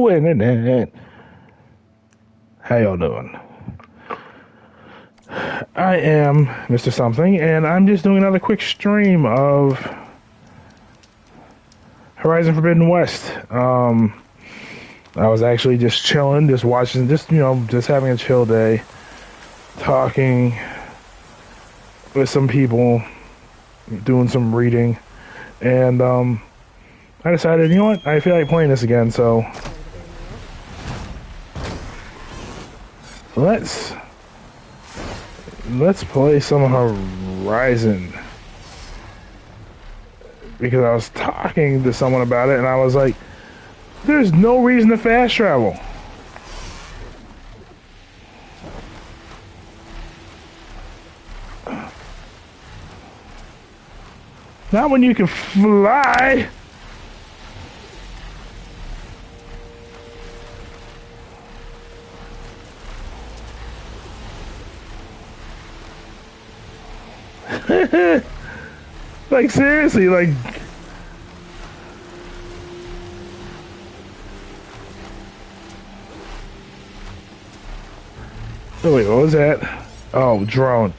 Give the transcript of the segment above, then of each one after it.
Hello, Internet. How y'all doing? I am Mr. Something, and I'm just doing another quick stream of Horizon Forbidden West. I was actually just chilling, just watching, just having a chill day, talking with some people, doing some reading, and I decided, you know what, I feel like playing this again, so let's play some Horizon. Because I was talking to someone about it, and I was like, there's no reason to fast travel. Not when you can fly. Like, seriously, like... Oh, wait, what was that? Oh, drone.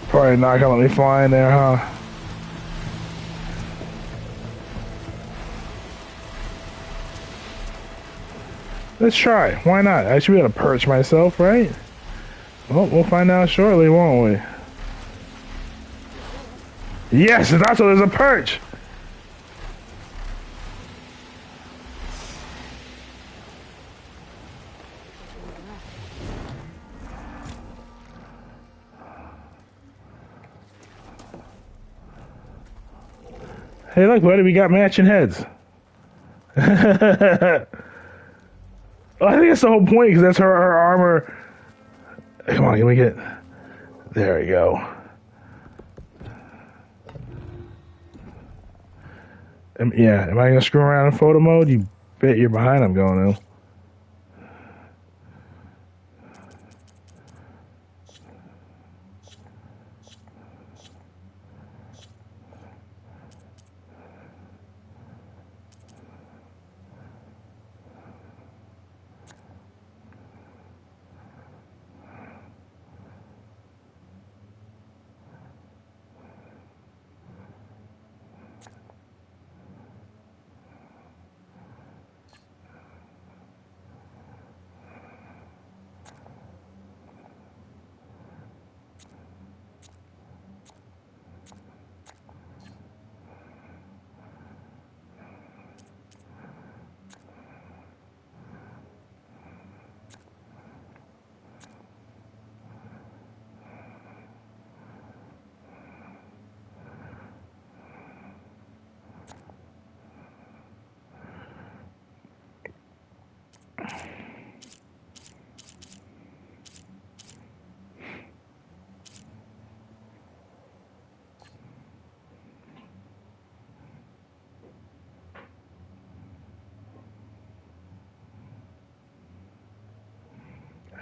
Probably not gonna let me fly in there, huh? Let's try. Why not? I should be able to perch myself, right? Well, we'll find out shortly, won't we? Yes, that's what there's a perch! Hey, look, buddy, we got matching heads. Well, I think that's the whole point, because that's her armor. Come on, can we get... There we go. Yeah, am I going to screw around in photo mode? You bet you're behind I'm going to.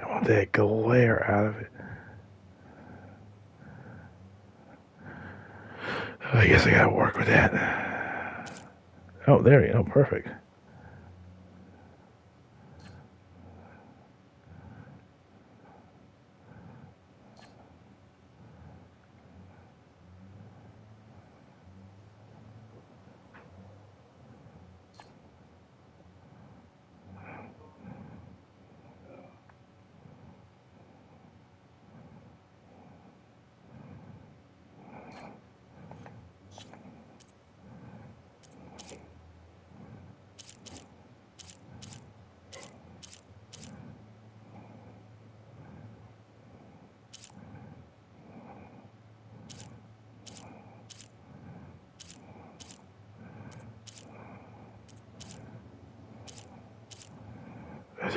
I want that glare out of it. I guess I gotta work with that. Oh, there you go. Perfect.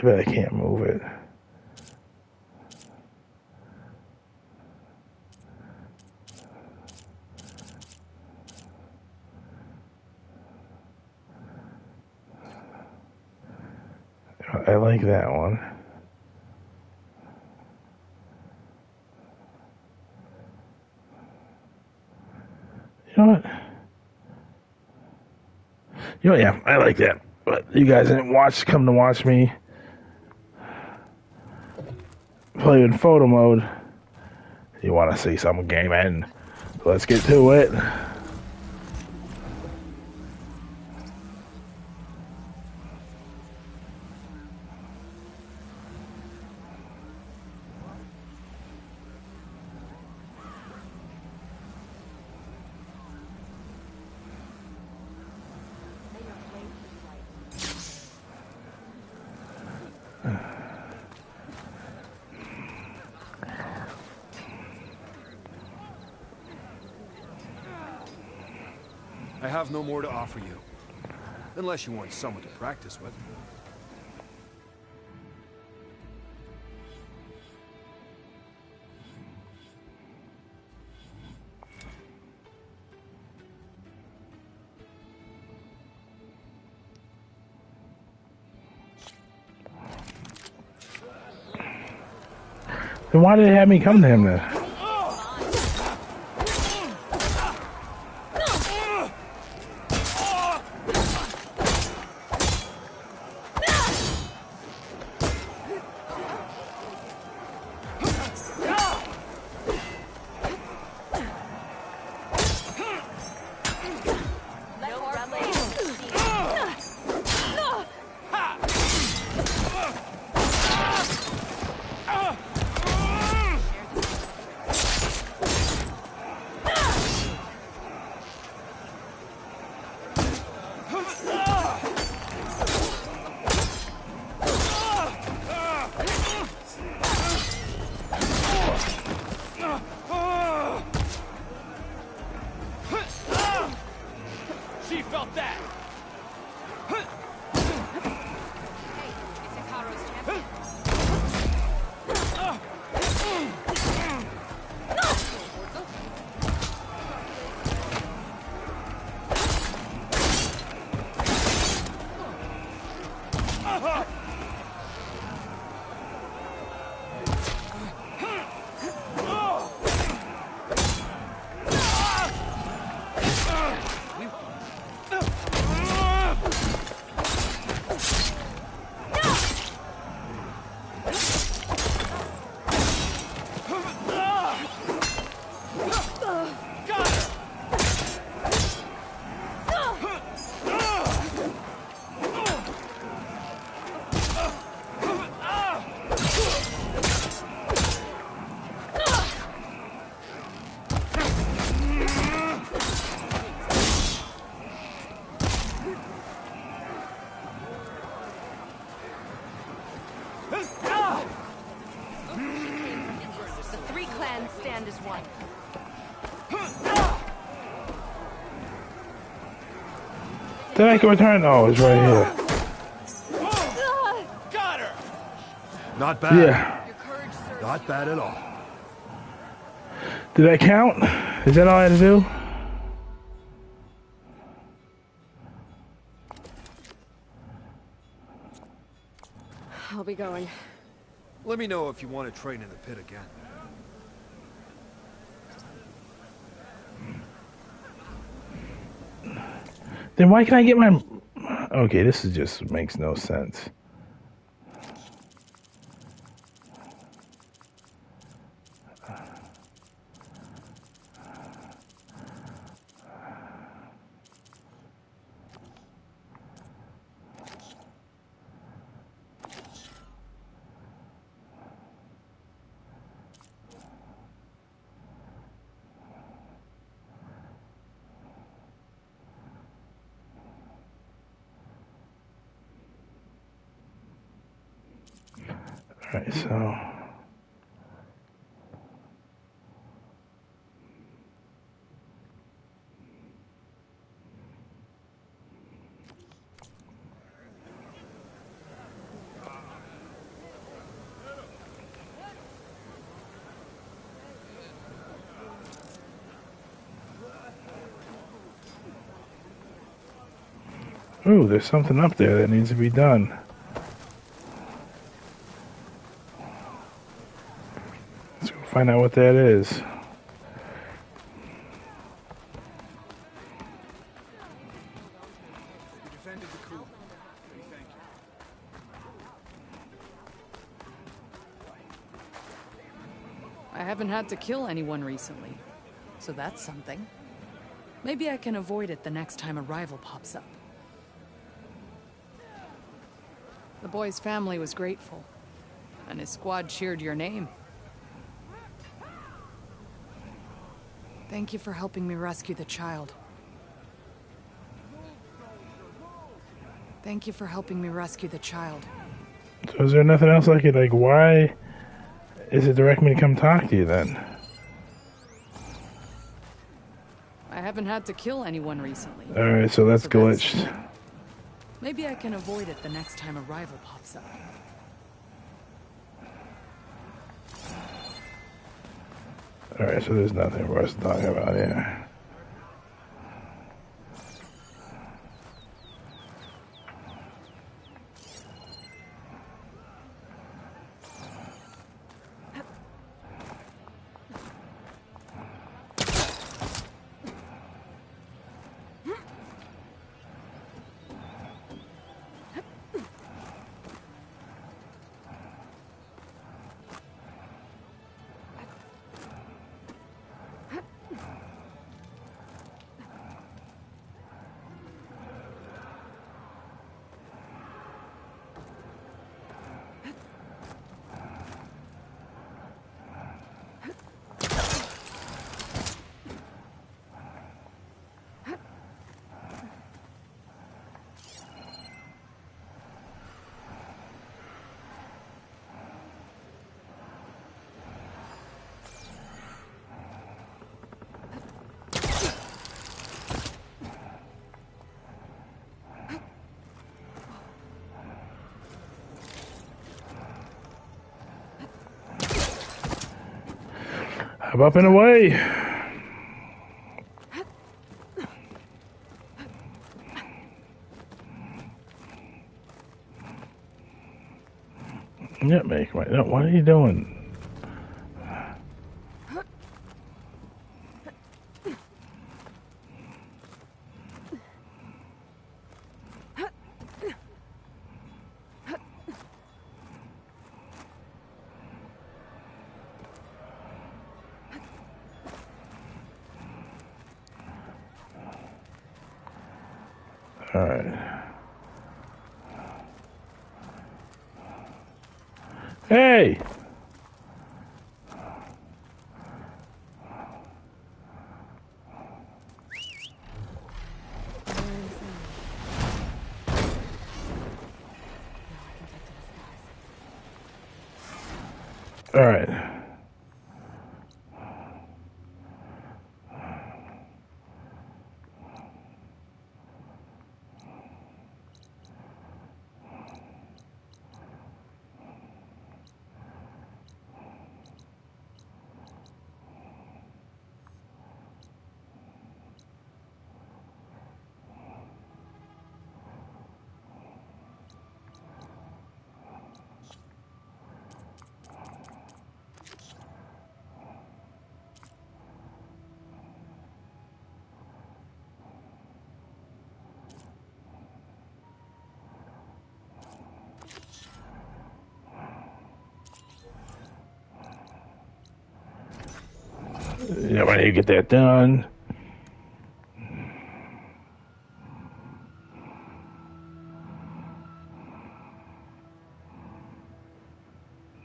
Too bad I can't move it. I like that one. You know what? You know, yeah, I like that. But you guys didn't come to watch me play in photo mode. You want to see some gaming? Let's get to it. I have no more to offer you. Unless you want someone to practice with. Then why did they have me come to him then? Then I can return. Oh, it's right here. Got her. Not bad. Yeah. Not bad at all. Did that count? Is that all I had to do? I'll be going. Let me know if you want to train in the pit again. Then why can't I get my... Okay, this is just makes no sense. Alright, so... Ooh, there's something up there that needs to be done. Let's go find out what that is. You defended the crew. Thank you. I haven't had to kill anyone recently, so that's something. Maybe I can avoid it the next time a rival pops up. The boy's family was grateful, and his squad cheered your name. Thank you for helping me rescue the child. Thank you for helping me rescue the child. So is there nothing else I could, like, why is it direct me to come talk to you then? I haven't had to kill anyone recently. Alright, so that's glitched. Maybe I can avoid it the next time a rival pops up. Alright, so there's nothing for us to talk about here. I'm up and away. Yeah, make right. No, what are you doing? All right. Hey! All right. Yeah, I need to get that done.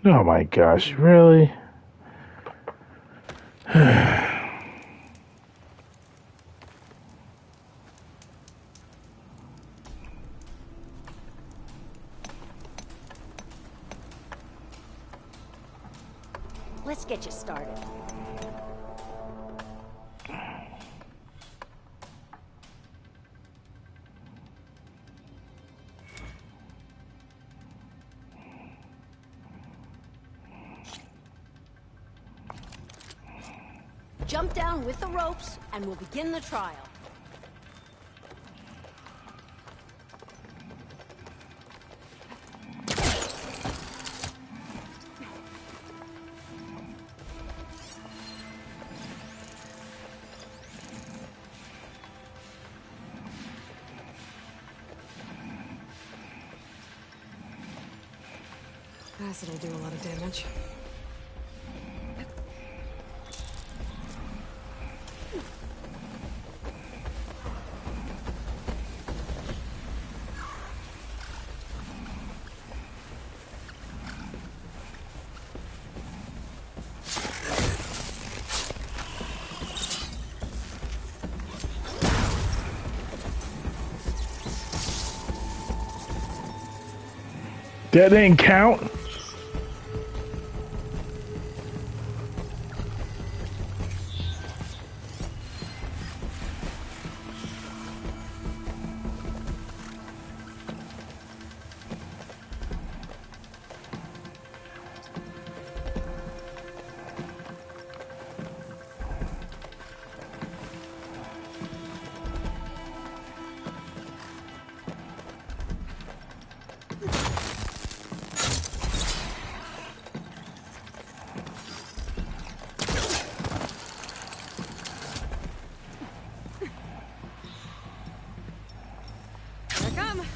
Oh my gosh, really? Let's get you started. Jump down with the ropes, and we'll begin the trial. Acid will do a lot of damage. That didn't count. Here I come.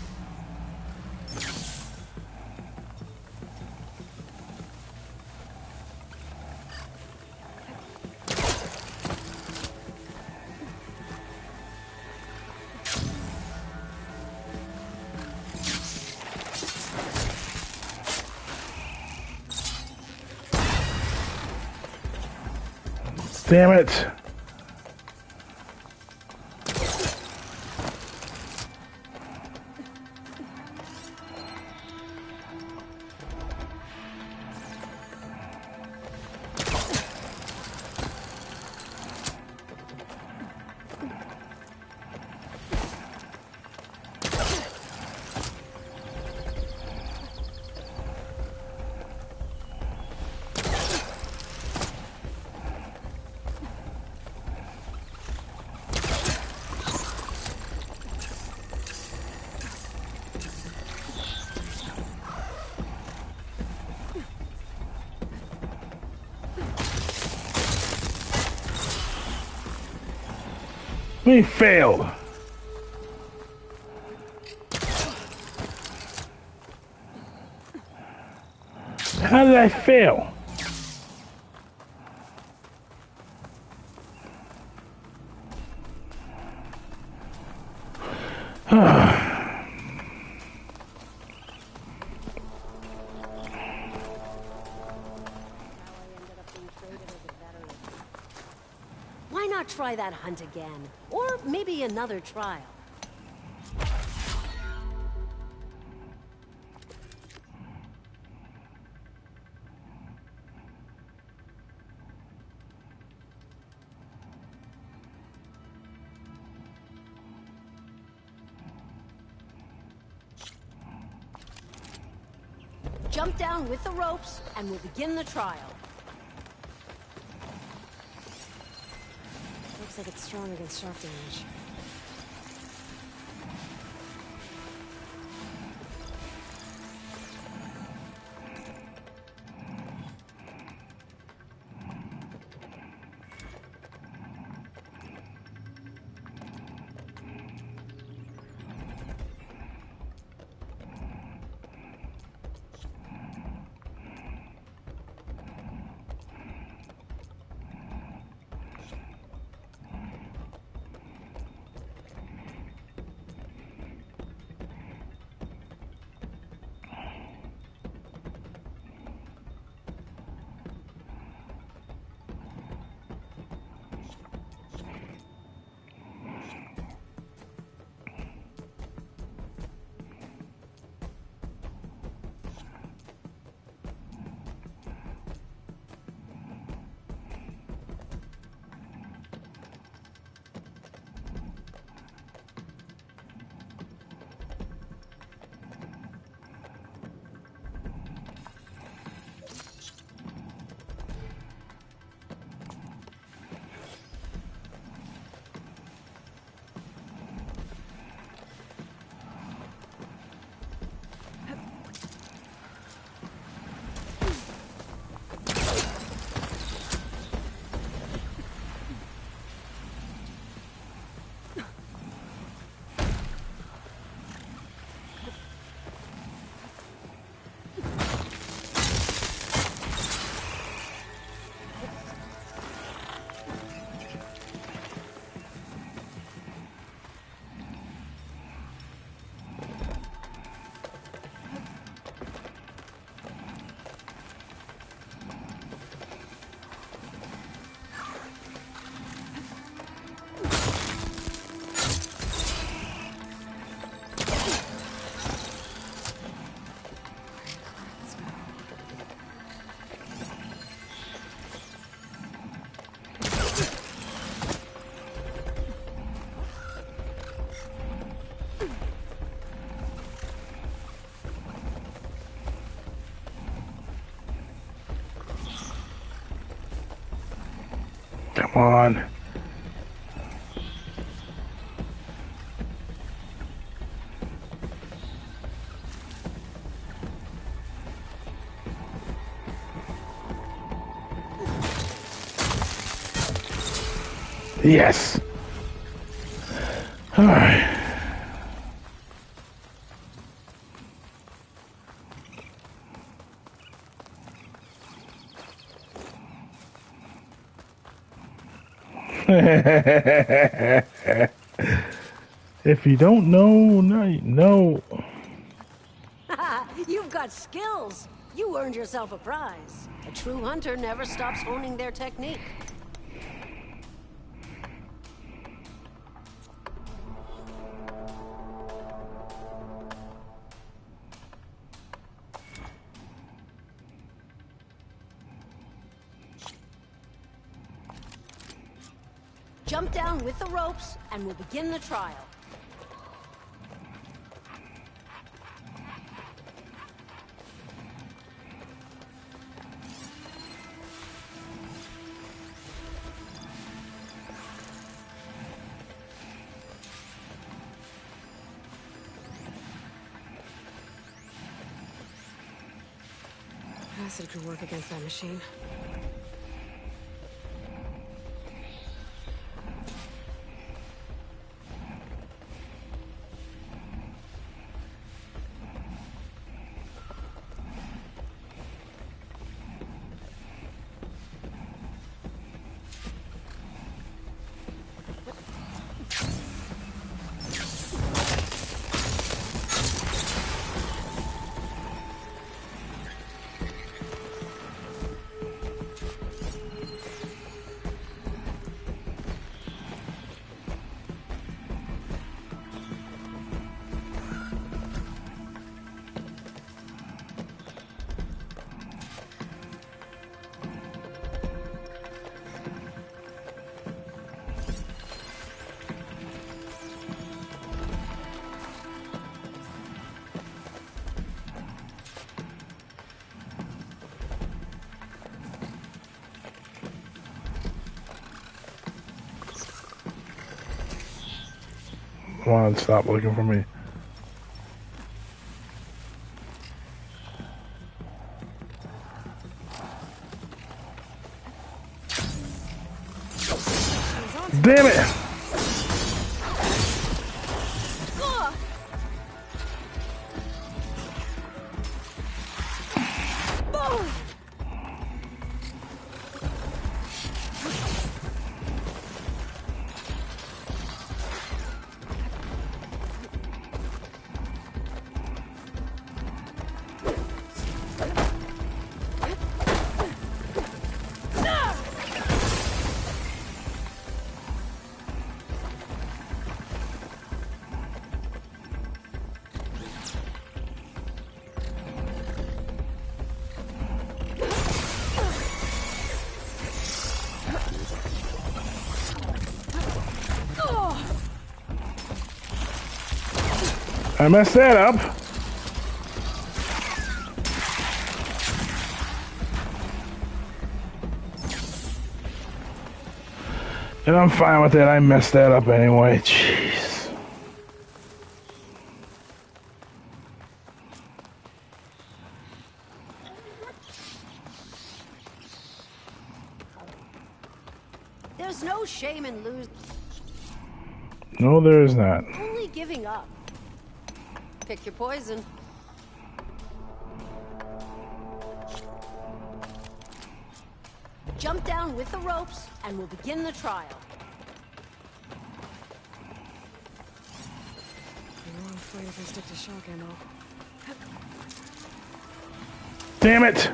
Damn it. We failed. How did I fail? Why not try that hunt again? Or maybe another trial. Jump down with the ropes, and we'll begin the trial. Looks like it's strong against sharp damage. Come on. Yes. All right. If you don't know, now you know. You've got skills. You earned yourself a prize. A true hunter never stops honing their technique. Jump down with the ropes, and we'll begin the trial. Acid could work against that machine. Come on, stop looking for me. Damn it! I messed that up. And I'm fine with that. I messed that up anyway. Jeez. There's no shame in losing. No, there is not. Only giving up. Pick your poison. Jump down with the ropes, and we'll begin the trial. I'm afraid if I stick to shock ammo. Damn it!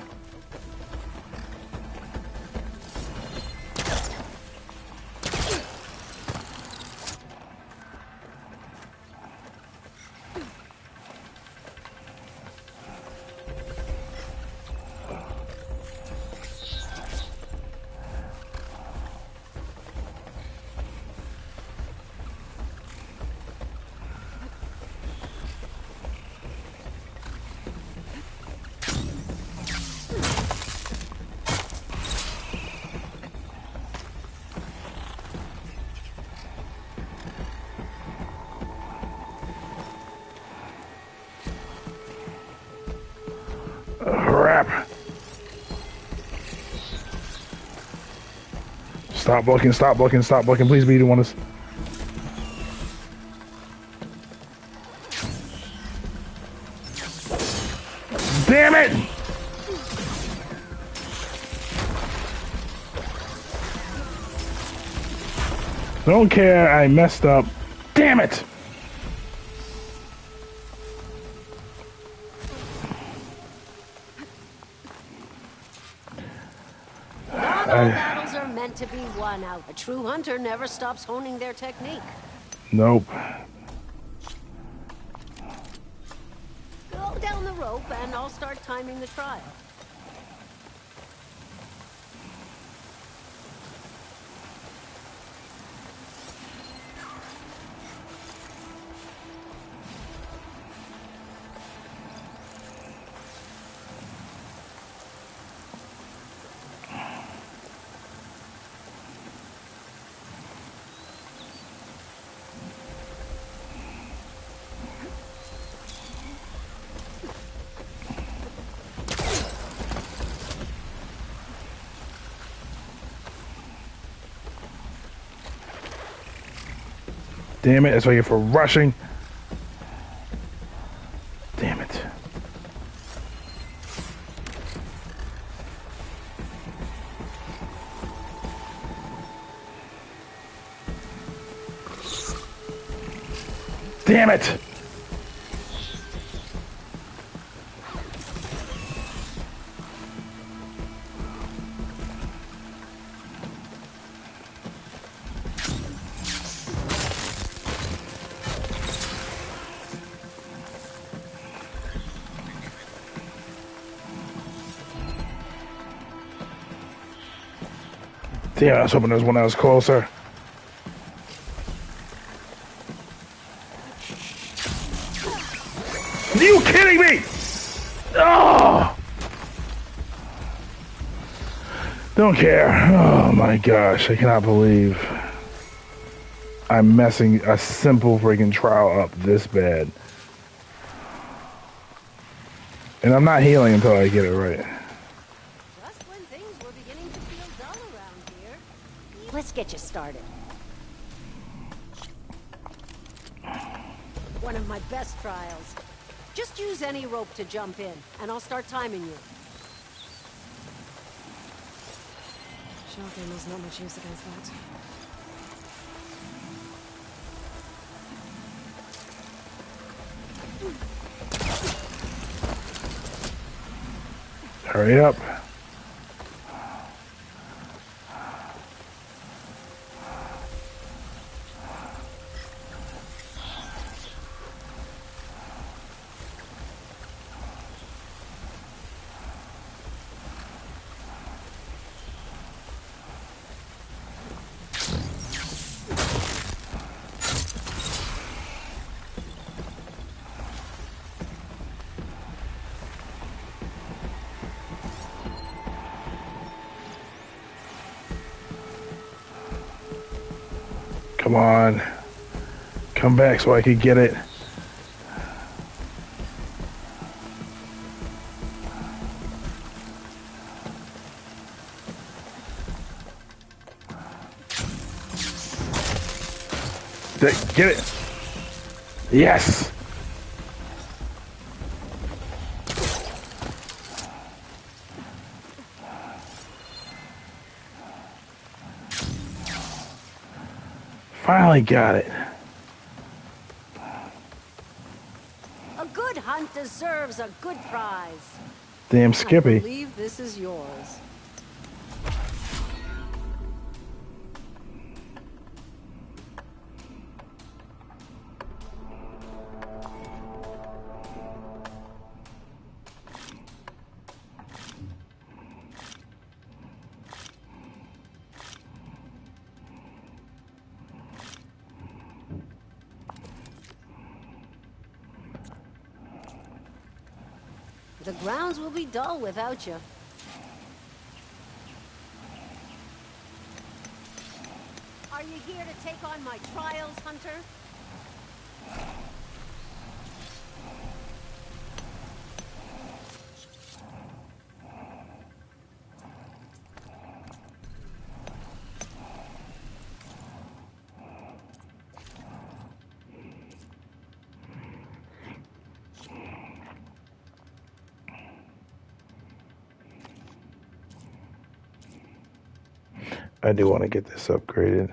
Stop looking, stop looking, stop looking. Please be the one that's... Damn it! Don't care, I messed up. Damn it! Not all battles are meant to be won out. A true hunter never stops honing their technique. Nope. Go down the rope and I'll start timing the trial. Damn it, that's why you're for rushing. Damn it. Damn it! Damn, I was hoping there was one that was closer. Are you kidding me? Oh! Don't care. Oh my gosh, I cannot believe I'm messing a simple freaking trial up this bad. And I'm not healing until I get it right. Just when things were beginning to feel dull around here. Let's get you started. One of my best trials. Just use any rope to jump in, and I'll start timing you. Shotgun is not much use against that. Hurry up. Come on. Come back so I can get it. Get it. Yes. Finally got it. A good hunt deserves a good prize. Damn I Skippy. believe this is yours. The grounds will be dull without you. Are you here to take on my trials, Hunter? I do want to get this upgraded.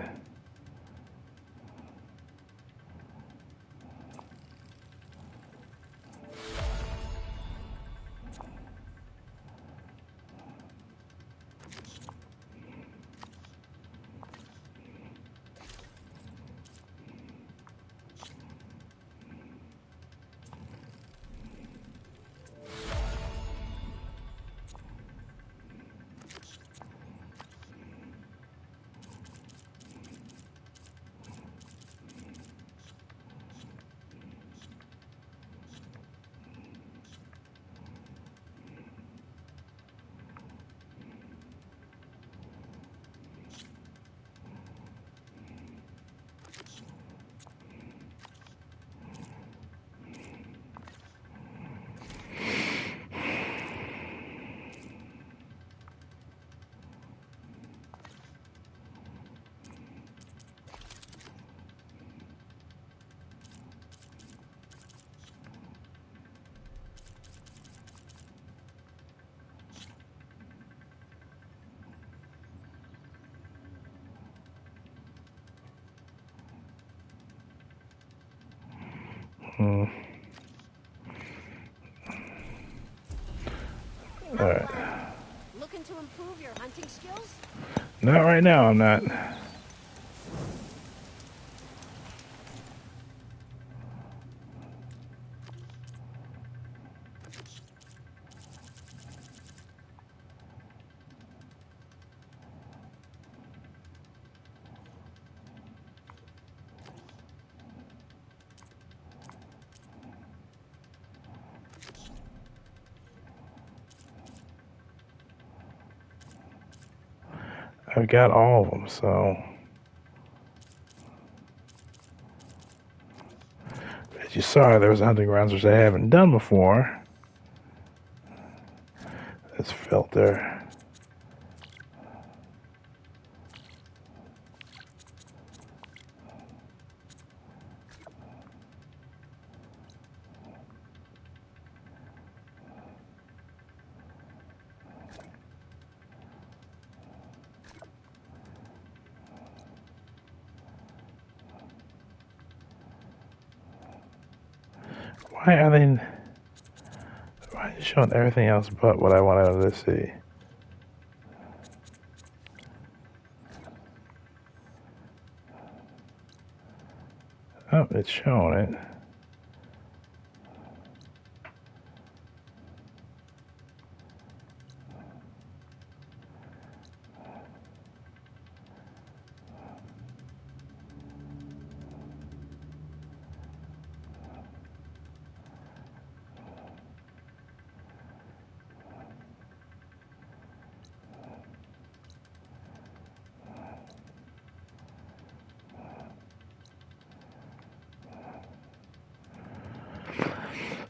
Alright. Looking to improve your hunting skills? Not right now, I'm not. I've got all of them, so. As you saw, there was hunting grounds which I haven't done before. This filter. Why are they? Why are you showing everything else but what I wanted to see? Oh, it's showing it.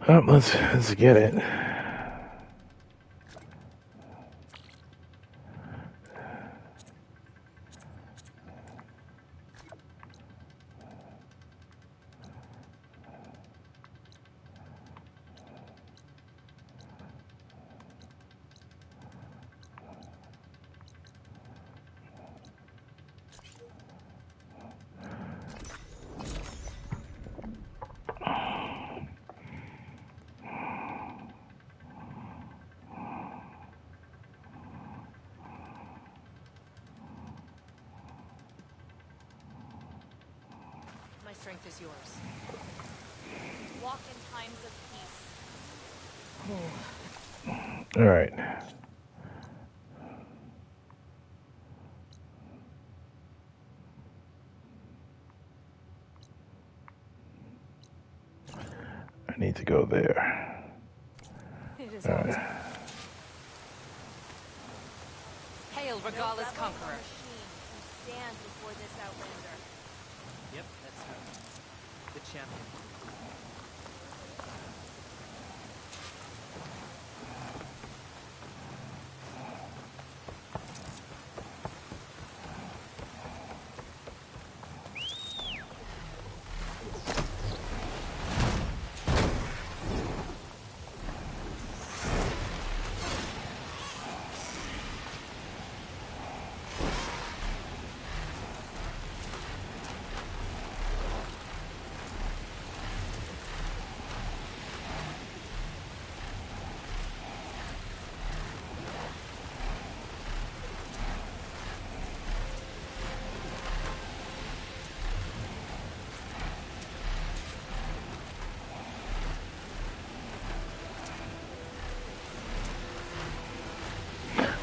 Oh, let's get it. My strength is yours. Walk in times of peace. All right. I need to go there. It is All right. Hail, Regalla's conqueror. Stand before this outlander. Yep, that's her. The champion.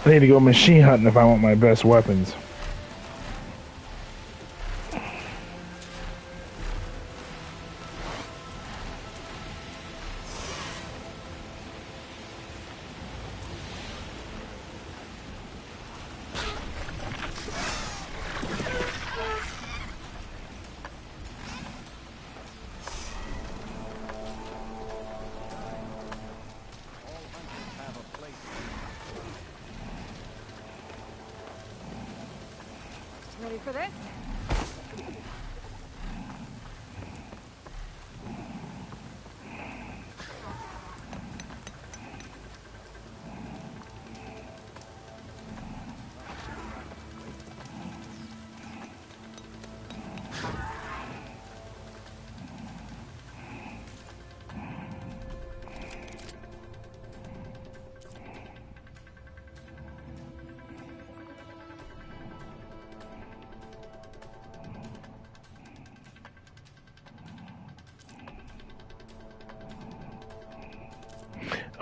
I need to go machine hunting if I want my best weapons. Ready for this?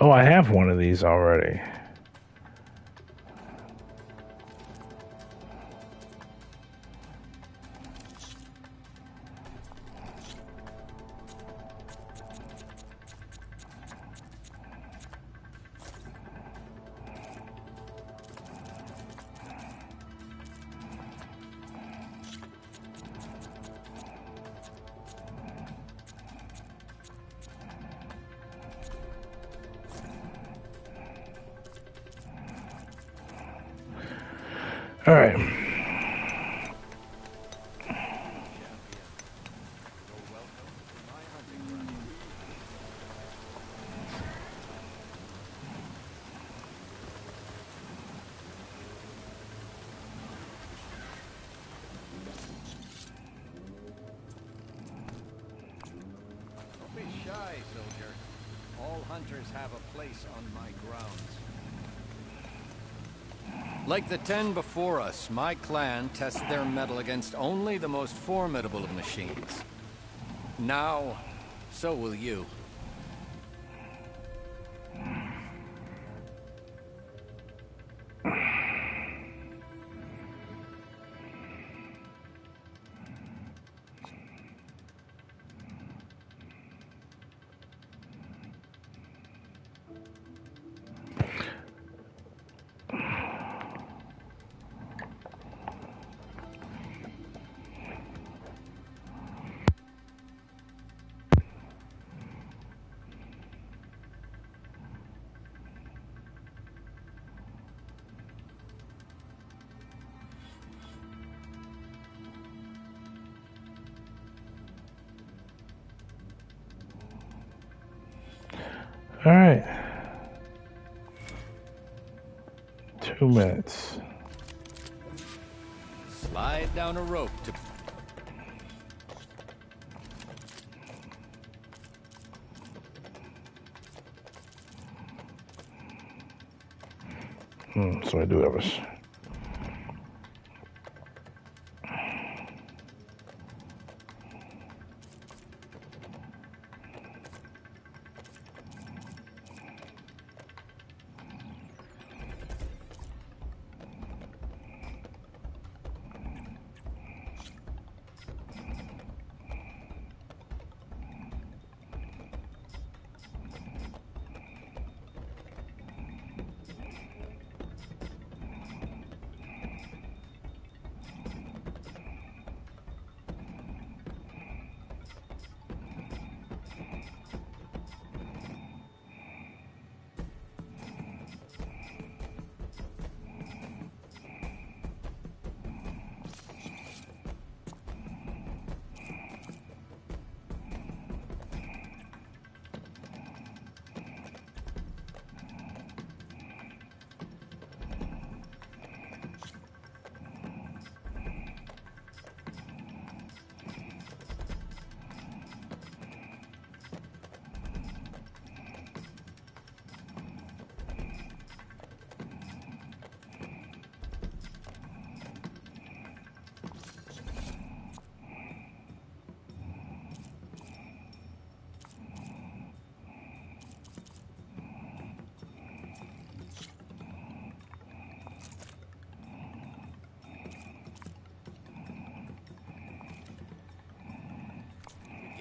Oh, I have one of these already. All right. Don't be shy, soldier. All hunters have a place on my grounds. Like the 10 before us, my clan tests their mettle against only the most formidable of machines. Now, so will you. All right. 2 minutes. Slide down a rope to... So I do have a...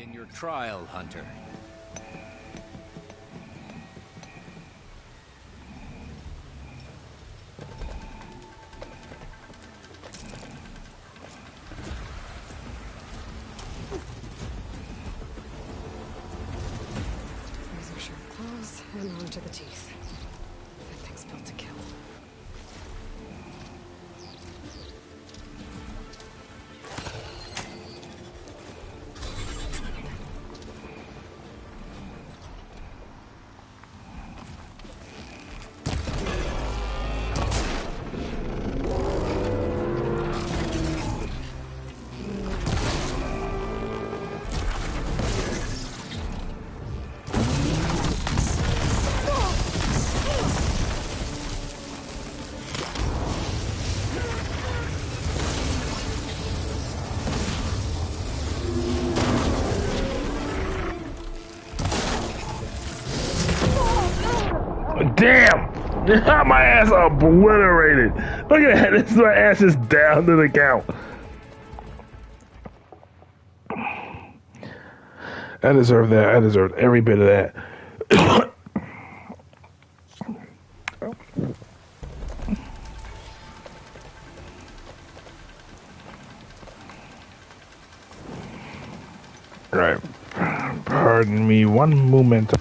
Begin your trial, Hunter. Razor sharp claws and on to the teeth. That thing's built to kill. Damn! My ass obliterated. Look at that. This my ass is down to the count. I deserve that. I deserve every bit of that. Right. Pardon me one moment.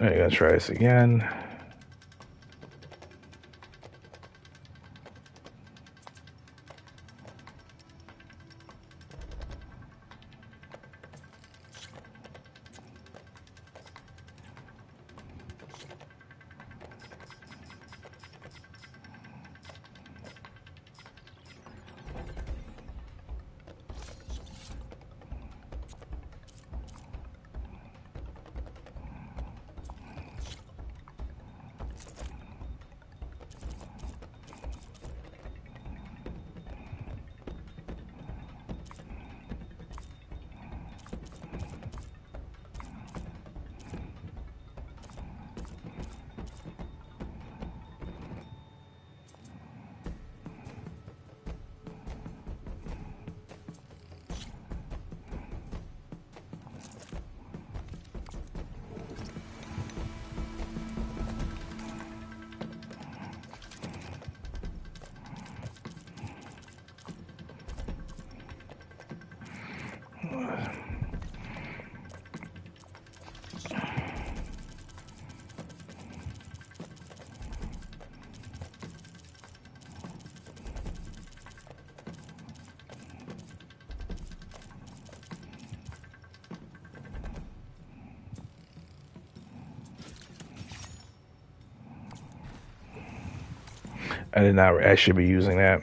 I'm gonna try this again. I did not. I should be using that.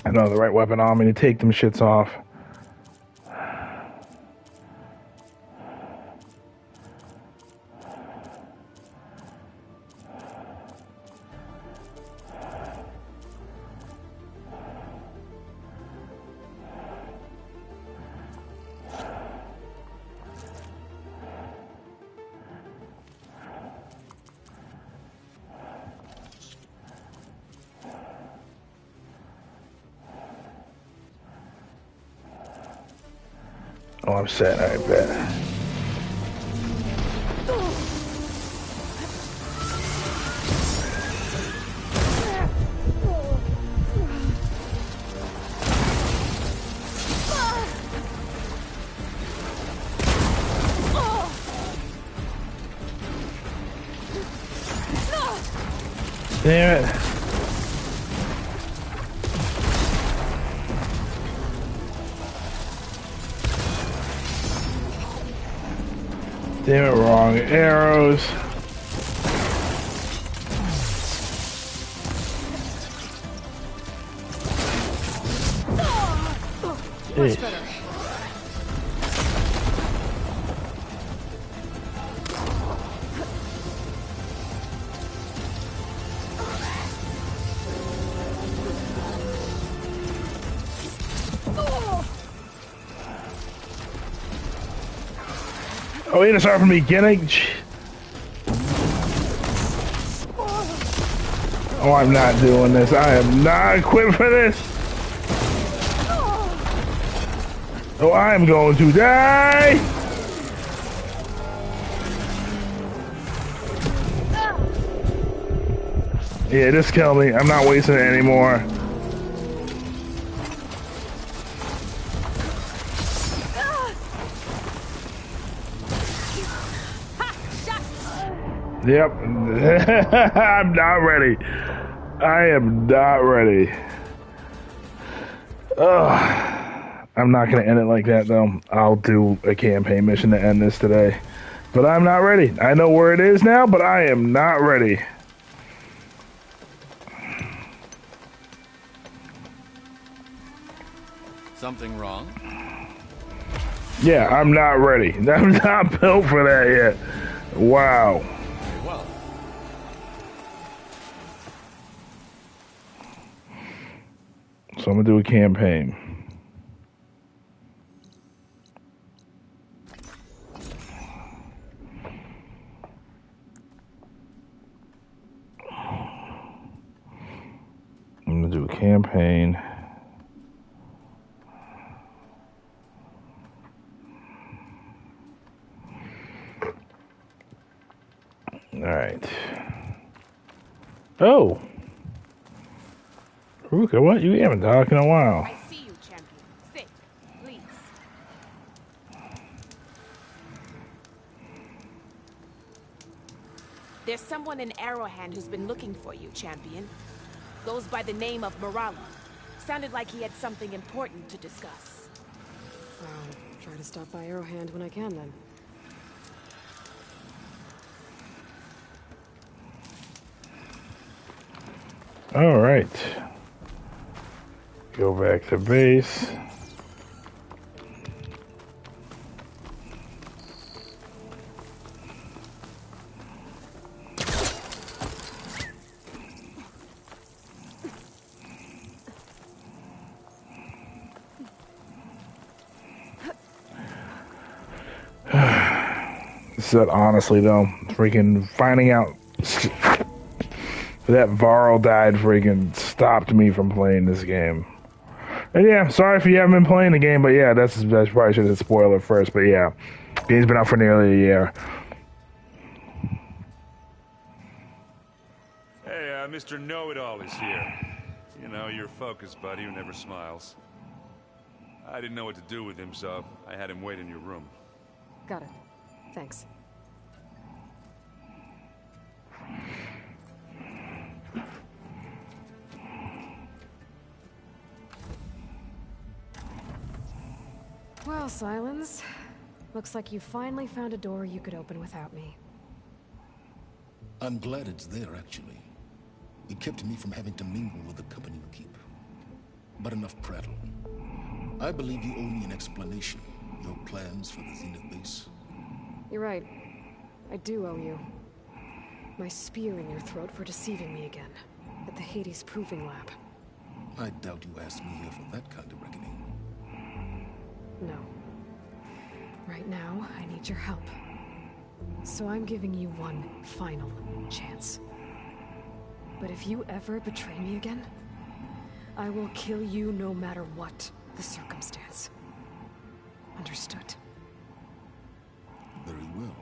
I don't have the right weapon on me to take them shits off. Oh, I'm set. I bet. Damn it. Damn it, wrong arrows. Much better. Oh, you didn't start from the beginning? Oh, I'm not doing this. I am not equipped for this. Oh, I am going to die. Yeah, just kill me. I'm not wasting it anymore. Yep. I'm not ready. I am not ready. Ugh. I'm not going to end it like that, though. I'll do a campaign mission to end this today. But I'm not ready. I know where it is now, but I am not ready. Something wrong? Yeah, I'm not ready. I'm not built for that yet. Wow. Very well. So I'm going to do a campaign. I'm going to do a campaign. All right. Oh. Ruka, what? You haven't talked in a while. I see you, champion. Sit, please. There's someone in Arrowhand who's been looking for you, champion. Goes by the name of Morala. Sounded like he had something important to discuss. I'll try to stop by Arrowhand when I can, then. All right. Go back to base. Said honestly though, freaking finding out that Varl died freaking stopped me from playing this game. And yeah, sorry if you haven't been playing the game, but yeah, that's probably should have spoiled it first, but yeah. Game's been out for nearly a year. Hey, Mr. Know-It-All is here. You know, your focus buddy who never smiles. I didn't know what to do with him, so I had him wait in your room. Got it. Thanks. Well, Silence. Looks like you finally found a door you could open without me. I'm glad it's there, actually. It kept me from having to mingle with the company you keep. But enough prattle. I believe you owe me an explanation. Your plans for the Zenith base. You're right. I do owe you. My spear in your throat for deceiving me again. At the Hades Proving Lab. I doubt you asked me here for that kind of reckoning. No. Right now, I need your help. So I'm giving you one final chance. But if you ever betray me again, I will kill you no matter what the circumstance. Understood? Very well.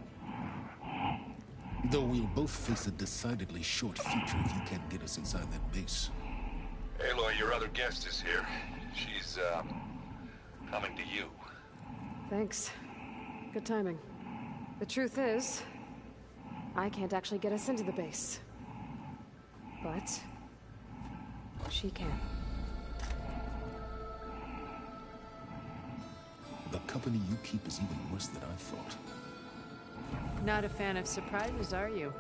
Though we'll both face a decidedly short future if you can't get us inside that base. Aloy, your other guest is here. She's, coming to you. Thanks. Good timing. The truth is, I can't actually get us into the base. But she can. The company you keep is even worse than I thought. Not a fan of surprises, are you?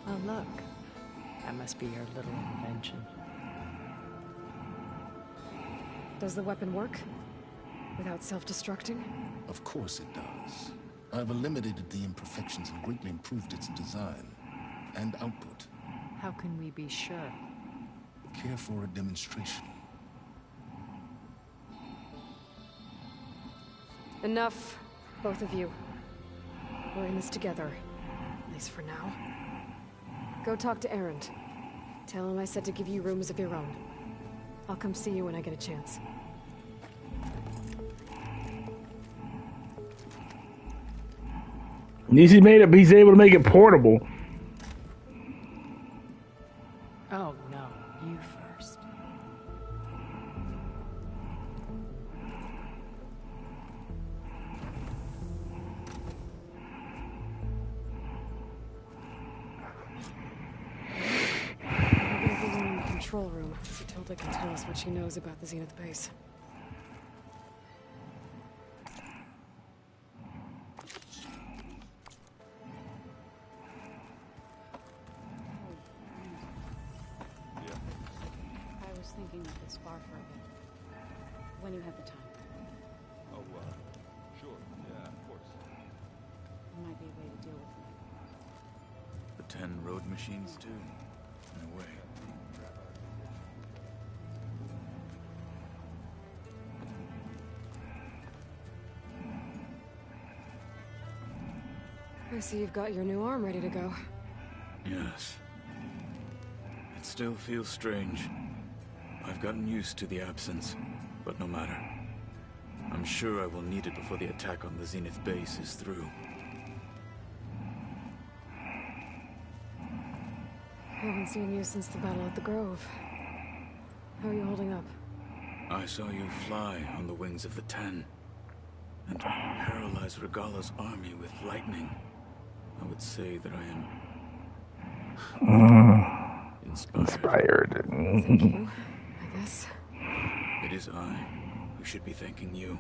Oh, look. That must be your little invention. Does the weapon work? Without self-destructing? Of course it does. I've eliminated the imperfections and greatly improved its design and output. How can we be sure? Care for a demonstration? Enough, both of you. We're in this together, at least for now. Go talk to Erend. Tell him I said to give you rooms of your own. I'll come see you when I get a chance. At least he's able to make it portable. Oh, no. You first. I'll get everyone in the control room, so Tilda can tell us what she knows about the Zenith base. Thinking of this bar for a bit. When you have the time. Oh, sure. Yeah, of course. There might be a way to deal with it. The 10 road machines, too, in a way. I see you've got your new arm ready to go. Yes. It still feels strange. I've gotten used to the absence, but no matter. I'm sure I will need it before the attack on the Zenith base is through. Haven't seen you since the battle at the Grove. How are you holding up? I saw you fly on the wings of the 10, and paralyze Regala's army with lightning. I would say that I am... Inspired. Thank you. I guess. It is I who should be thanking you.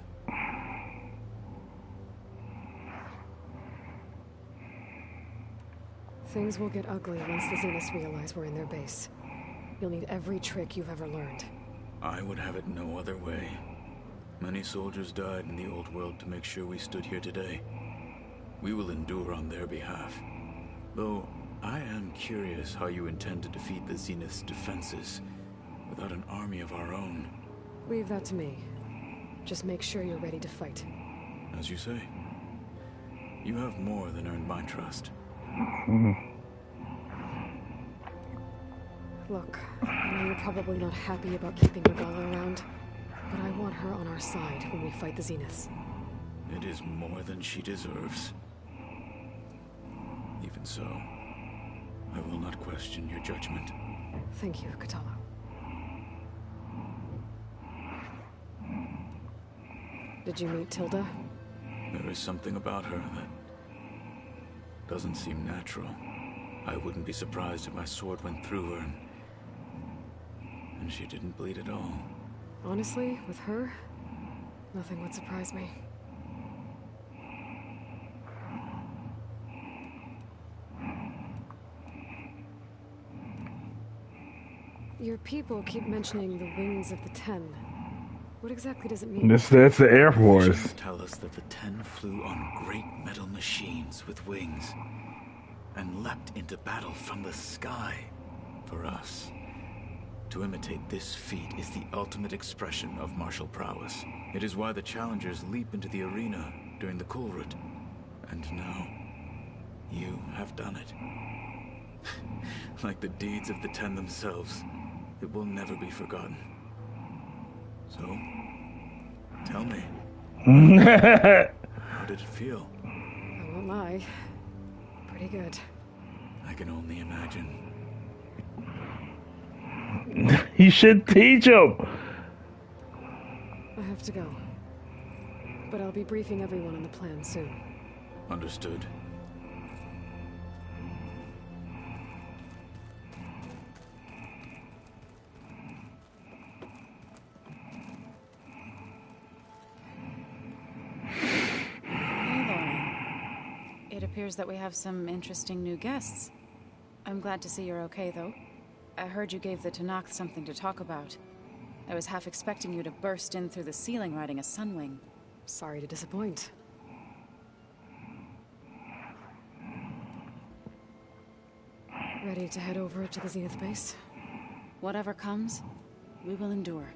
Things will get ugly once the Zeniths realize we're in their base. You'll need every trick you've ever learned. I would have it no other way. Many soldiers died in the old world to make sure we stood here today. We will endure on their behalf. Though, I am curious how you intend to defeat the Zenith's defenses without an army of our own. Leave that to me. Just make sure you're ready to fight. As you say. You have more than earned my trust. Look, I know you're probably not happy about keeping Regala around, but I want her on our side when we fight the Zeniths. It is more than she deserves. Even so, I will not question your judgment. Thank you, Katalo. Did you meet Tilda? There is something about her that doesn't seem natural. I wouldn't be surprised if my sword went through her and she didn't bleed at all. Honestly, with her, nothing would surprise me. Your people keep mentioning the wings of the Ten. What exactly does it mean? That's the Air Force. Visions tell us that the Ten flew on great metal machines with wings and leapt into battle from the sky. For us, to imitate this feat is the ultimate expression of martial prowess. It is why the challengers leap into the arena during the Kulrut. And now, you have done it. Like the deeds of the Ten themselves, it will never be forgotten. So, tell me. How did it feel? I won't lie. Pretty good. I can only imagine. You should teach him. I have to go. But I'll be briefing everyone on the plan soon. Understood. It appears that we have some interesting new guests. I'm glad to see you're okay, though. I heard you gave the Tanakh something to talk about. I was half expecting you to burst in through the ceiling riding a sunwing. Sorry to disappoint. Ready to head over to the Zenith base? Whatever comes, we will endure.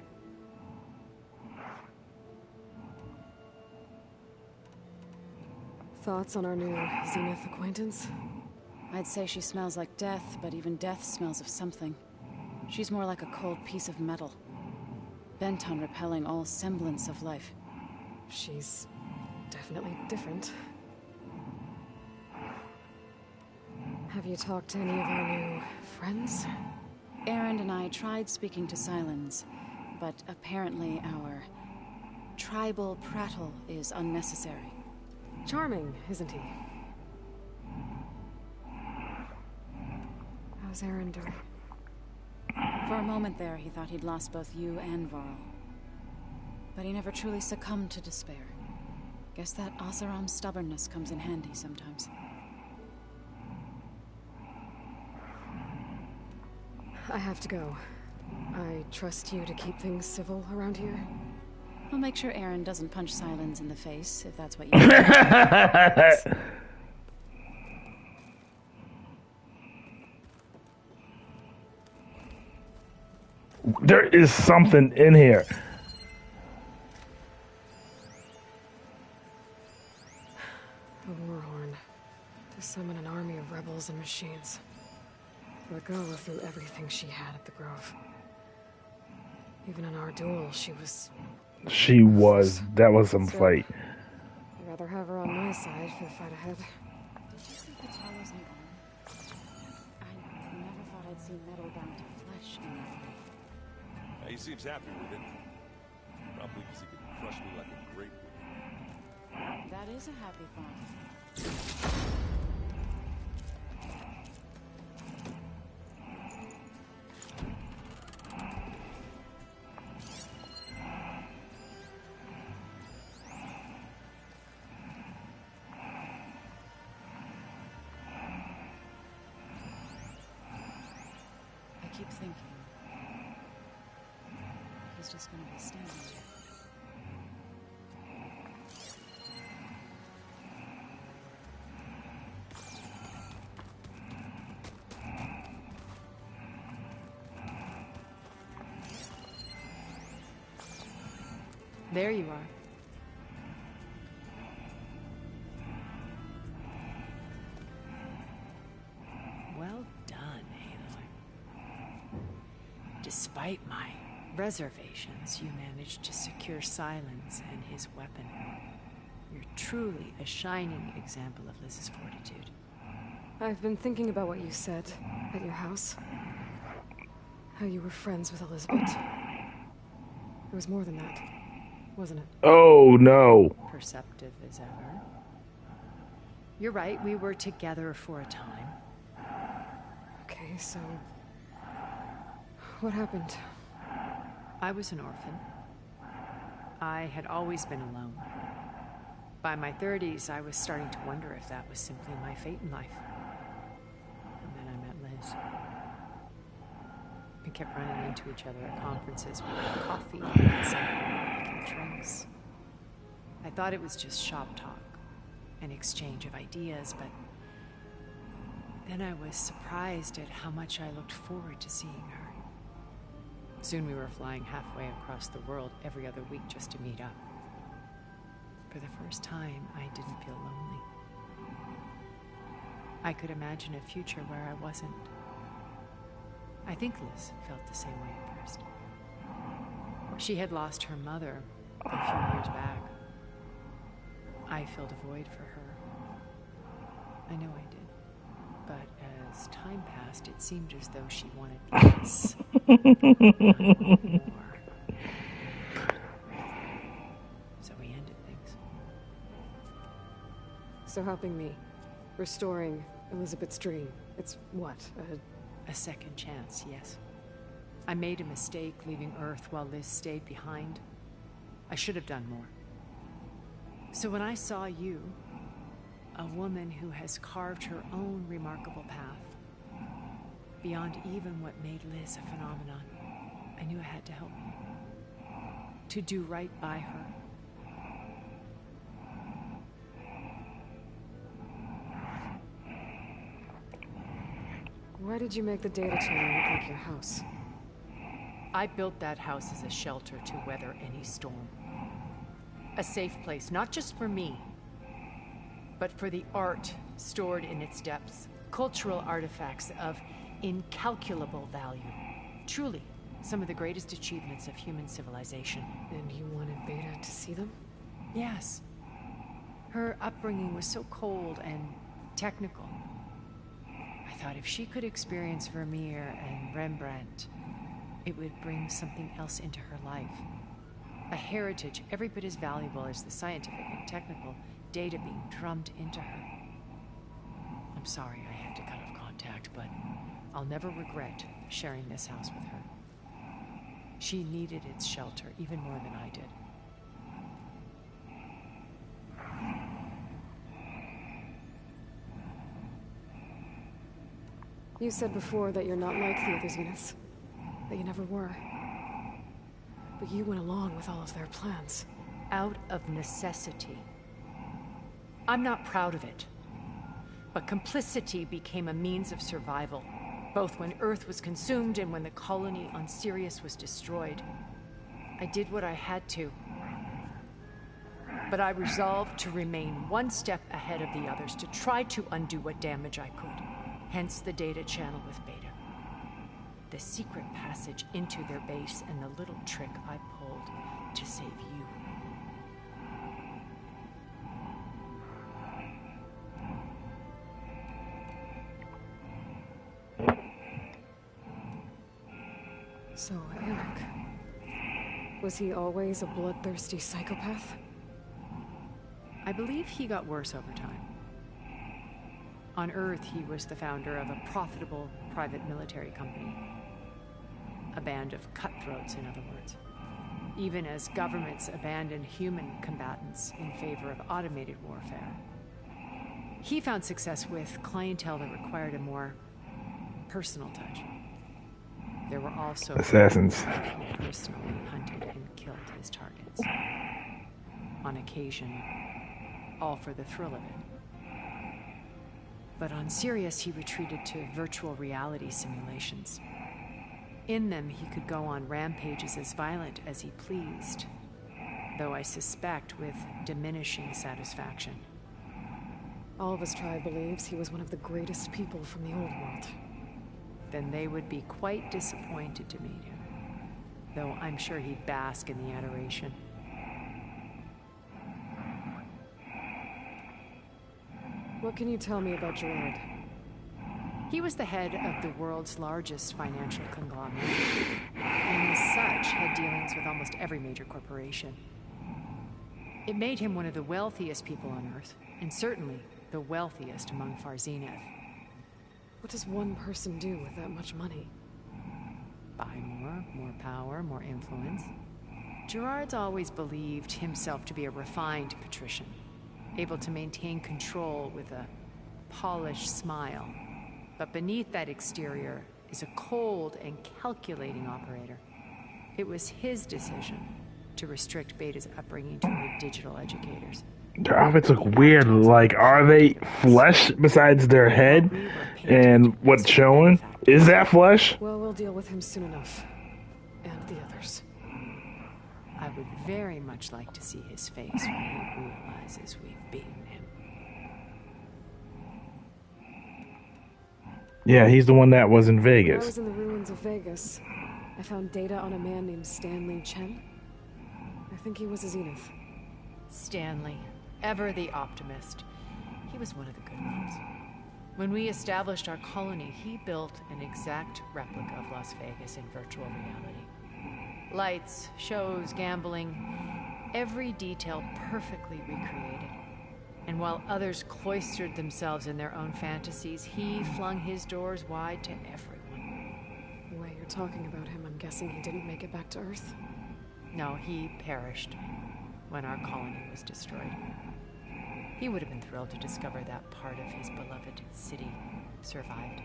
Thoughts on our new Zenith acquaintance? I'd say she smells like death, but even death smells of something. She's more like a cold piece of metal, bent on repelling all semblance of life. She's definitely different. Have you talked to any of our new friends? Aaron and I tried speaking to Silence, but apparently our tribal prattle is unnecessary. Charming, isn't he? How's Aaron doing? For a moment there, he thought he'd lost both you and Varl. But he never truly succumbed to despair. Guess that Oseram's stubbornness comes in handy sometimes. I have to go. I trust you to keep things civil around here. I'll make sure Aaron doesn't punch Silence in the face, if that's what you want. There is something in here. A warhorn. To summon an army of rebels and machines. Regala threw everything she had at the Grove. Even in our duel, she was... That was some fight. I'd rather have her on my side for the fight ahead. Did you see Katala's new arm? I never thought I'd see metal bound to flesh in that way. He seems happy with it. Probably because he could crush me like a grapefruit. That is a happy thought. I keep thinking he's just gonna be standing there. There you are. Well done, Aloy. Despite my reservations, you managed to secure Silence and his weapon. You're truly a shining example of Liz's fortitude. I've been thinking about what you said at your house. How you were friends with Elizabeth. It was more than that, wasn't it? Oh, no. Perceptive as ever. You're right, we were together for a time. Okay, so... what happened? I was an orphan. I had always been alone. By my 30s, I was starting to wonder if that was simply my fate in life. And then I met Liz. We kept running into each other at conferences. We had coffee, and some making drinks. I thought it was just shop talk, an exchange of ideas, but then I was surprised at how much I looked forward to seeing her. Soon we were flying halfway across the world every other week just to meet up. For the first time, I didn't feel lonely. I could imagine a future where I wasn't. I think Liz felt the same way at first. She had lost her mother a few years back. I filled a void for her. I know I did. But as time passed, it seemed as though she wanted less. More. So we ended things. So helping me, restoring Elizabeth's dream, it's what, a second chance, yes. I made a mistake leaving Earth while Liz stayed behind. I should have done more. So when I saw you, a woman who has carved her own remarkable path, beyond even what made Liz a phenomenon, I knew I had to help you. To do right by her. Why did you make the data channel look like your house? I built that house as a shelter to weather any storm. A safe place, not just for me, but for the art stored in its depths. Cultural artifacts of incalculable value. Truly, some of the greatest achievements of human civilization. And you wanted Beta to see them? Yes. Her upbringing was so cold and technical. I thought if she could experience Vermeer and Rembrandt, it would bring something else into her life. A heritage every bit as valuable as the scientific and technical data being drummed into her. I'm sorry I had to cut off contact, but I'll never regret sharing this house with her. She needed its shelter even more than I did. You said before that you're not like the other Zeniths. That you never were. But you went along with all of their plans. Out of necessity. I'm not proud of it. But complicity became a means of survival, both when Earth was consumed and when the colony on Sirius was destroyed. I did what I had to. But I resolved to remain one step ahead of the others, to try to undo what damage I could. Hence the data channel with Beta. The secret passage into their base and the little trick I pulled to save you. So, Eric, was he always a bloodthirsty psychopath? I believe he got worse over time. On Earth, he was the founder of a profitable private military company. A band of cutthroats, in other words. Even as governments abandoned human combatants in favor of automated warfare. He found success with clientele that required a more personal touch. There were also assassins who personally hunted and killed his targets. On occasion, all for the thrill of it. But on Sirius, he retreated to virtual reality simulations. In them, he could go on rampages as violent as he pleased, though I suspect with diminishing satisfaction. All of his tribe believes he was one of the greatest people from the old world. Then they would be quite disappointed to meet him, though I'm sure he'd bask in the adoration. What can you tell me about Gerard? He was the head of the world's largest financial conglomerate, and as such had dealings with almost every major corporation. It made him one of the wealthiest people on Earth, and certainly the wealthiest among Far Zenith. What does one person do with that much money? Buy more power, more influence. Gerard's always believed himself to be a refined patrician, able to maintain control with a polished smile. But beneath that exterior, is a cold and calculating operator. It was his decision to restrict Beta's upbringing to her digital educators. Their outfits look weird. Like, are they flesh besides their head? And what's showing? Is that flesh? Well, we'll deal with him soon enough. And the others. I would very much like to see his face when he realizes we've beaten him. Yeah, he's the one that was in When I Vegas. was in the ruins of Vegas, I found data on a man named Stanley Chen. I think he was a Zenith. Stanley, ever the optimist. He was one of the good ones. When we established our colony, he built an exact replica of Las Vegas in virtual reality. Lights, shows, gambling, every detail perfectly recreated. And while others cloistered themselves in their own fantasies, he flung his doors wide to everyone. The way you're talking about him, I'm guessing he didn't make it back to Earth? No, he perished when our colony was destroyed. He would have been thrilled to discover that part of his beloved city survived.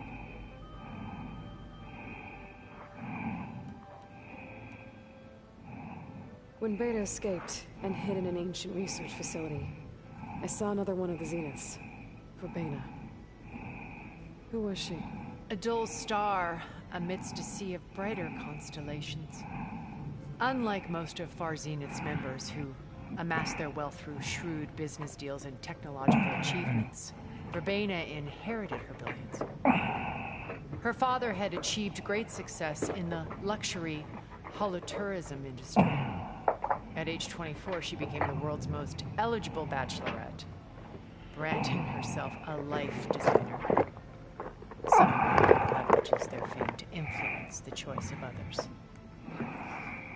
When Beta escaped and hid in an ancient research facility, I saw another one of the Zeniths. Verbena. Who was she? A dull star amidst a sea of brighter constellations. Unlike most of Far Zenith's members who amassed their wealth through shrewd business deals and technological achievements, Verbena inherited her billions. Her father had achieved great success in the luxury holotourism industry. At age 24, she became the world's most eligible bachelorette, branding herself a life designer. Someone who leverages their fame to influence the choice of others.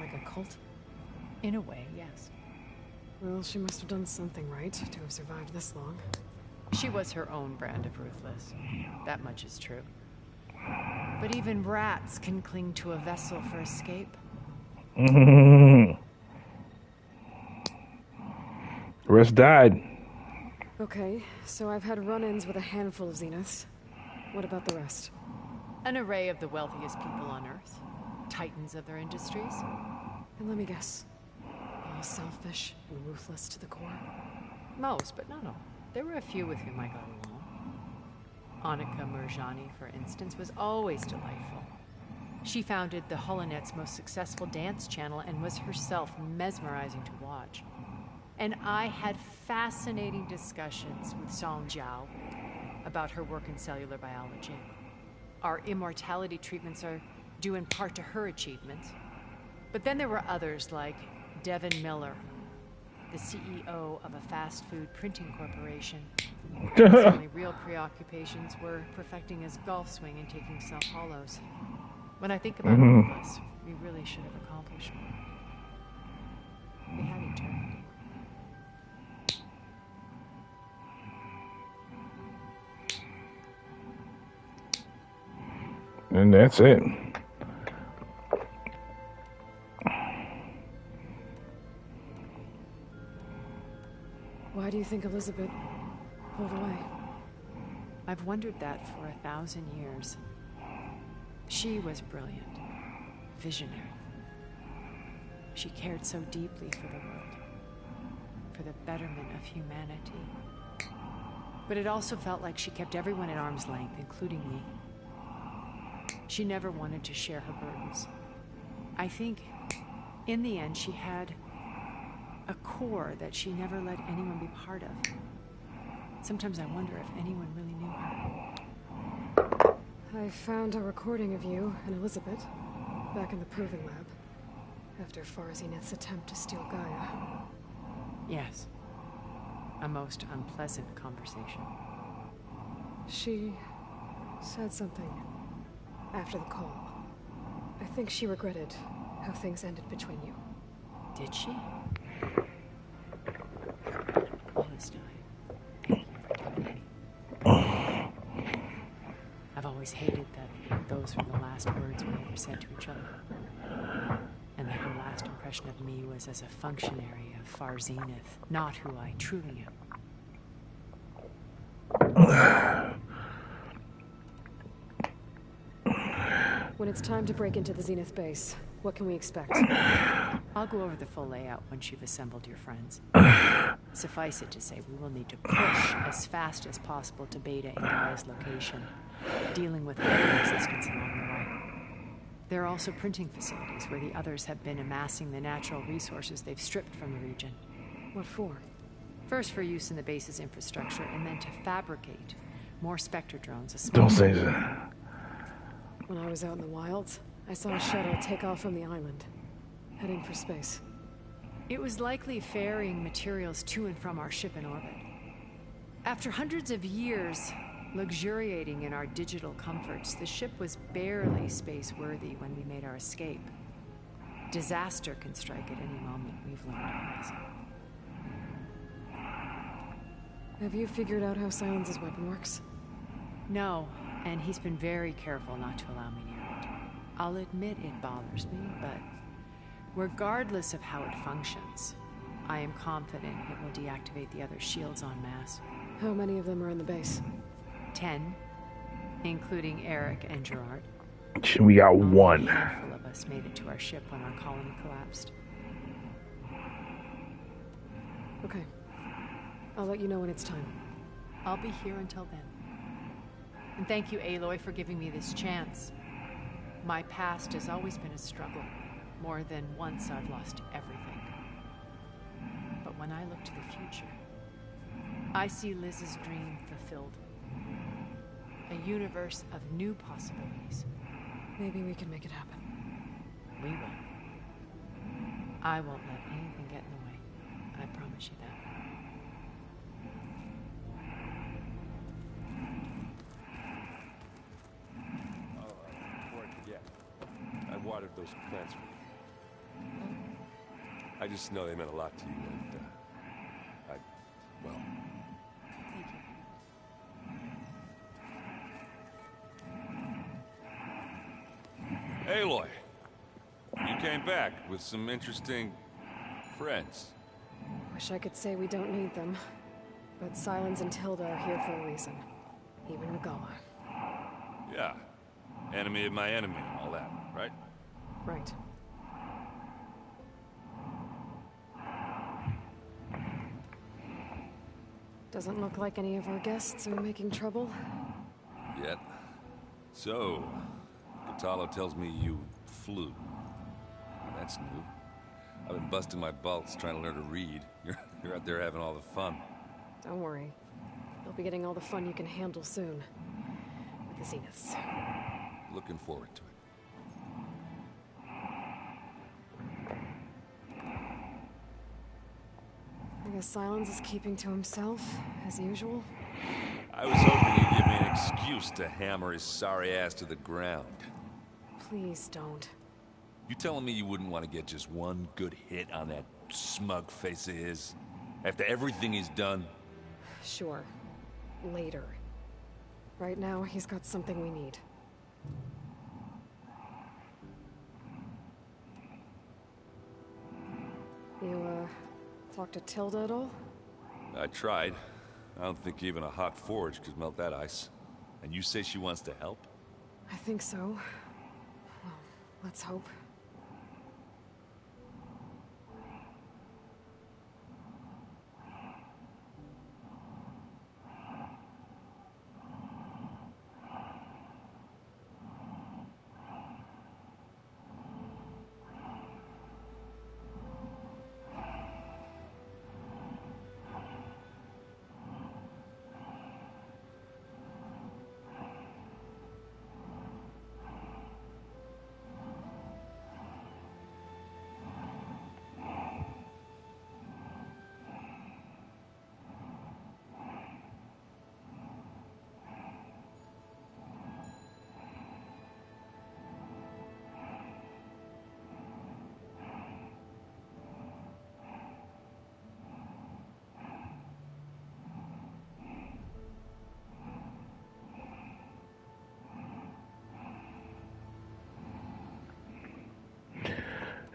Like a cult? In a way, yes. Well, she must have done something right to have survived this long. She was her own brand of ruthless. That much is true. But even rats can cling to a vessel for escape. The rest died. Okay, so I've had run-ins with a handful of Zeniths. What about the rest? An array of the wealthiest people on Earth. Titans of their industries. And let me guess. All selfish and ruthless to the core? Most, but not all. There were a few with whom I got along. Annika Murjani, for instance, was always delightful. She founded the Holonet's most successful dance channel and was herself mesmerizing to watch. And I had fascinating discussions with Song Jiao about her work in cellular biology. Our immortality treatments are due in part to her achievements. But then there were others like Devin Miller, the CEO of a fast food printing corporation. His only real preoccupations were perfecting his golf swing and taking self-hollows. When I think about all of us, we really should have accomplished more. We had eternity. And that's it. Why do you think Elizabeth pulled away? I've wondered that for 1,000 years. She was brilliant, visionary. She cared so deeply for the world, for the betterment of humanity. But it also felt like she kept everyone at arm's length, including me. She never wanted to share her burdens. I think, in the end, she had a core that she never let anyone be part of. Sometimes I wonder if anyone really knew her. I found a recording of you and Elizabeth back in the Proving Lab after Far Zenith's attempt to steal Gaia. Yes. A most unpleasant conversation. She said something after the call. I think she regretted how things ended between you. Did she? Honestly, thank you for telling me. I've always hated that those were the last words we ever said to each other. And that her last impression of me was as a functionary of Far Zenith, not who I truly am. When it's time to break into the Zenith base, what can we expect? I'll go over the full layout once you've assembled your friends. Suffice it to say, we will need to push as fast as possible to Beta and Gaia's location, dealing with heavy resistance along the way. There are also printing facilities where the others have been amassing the natural resources they've stripped from the region. What for? First for use in the base's infrastructure, and then to fabricate more Spectre drones. Don't say that. When I was out in the wilds, I saw a shuttle take off from the island, heading for space. It was likely ferrying materials to and from our ship in orbit. After hundreds of years luxuriating in our digital comforts, the ship was barely space-worthy when we made our escape. Disaster can strike at any moment, we've learned on this. Have you figured out how Silence's weapon works? No, and he's been very careful not to allow me near it. I'll admit it bothers me, but regardless of how it functions, I am confident it will deactivate the other shields en masse. How many of them are in the base? 10, including Eric and Gerard. We got one. A handful of us made it to our ship when our colony collapsed. Okay. I'll let you know when it's time. I'll be here until then. And thank you, Aloy, for giving me this chance. My past has always been a struggle. More than once I've lost everything. But when I look to the future, I see Liz's dream fulfilled. A universe of new possibilities. Maybe we can make it happen. We will. I won't let anything get in the way. I promise you that. Before I forget, I watered those plants for you. I just know they meant a lot to you, and well... Thank you. Aloy, you came back with some interesting friends. Wish I could say we don't need them. But Silence and Tilda are here for a reason. Even Regala. Yeah. Enemy of my enemy and all that, right? Right. Doesn't look like any of our guests are making trouble. Yet. So, Gatalo tells me you flew. That's new. I've been busting my balls trying to learn to read. You're out there having all the fun. Don't worry. You'll be getting all the fun you can handle soon. With the Zeniths. Looking forward to it. I guess Silence is keeping to himself, as usual. I was hoping you'd give me an excuse to hammer his sorry ass to the ground. Please don't. You telling me you wouldn't want to get just one good hit on that smug face of his? After everything he's done? Sure. Later. Right now, he's got something we need. You, talk to Tilda at all? I tried. I don't think even a hot forge could melt that ice. And you say she wants to help? I think so. Well, let's hope.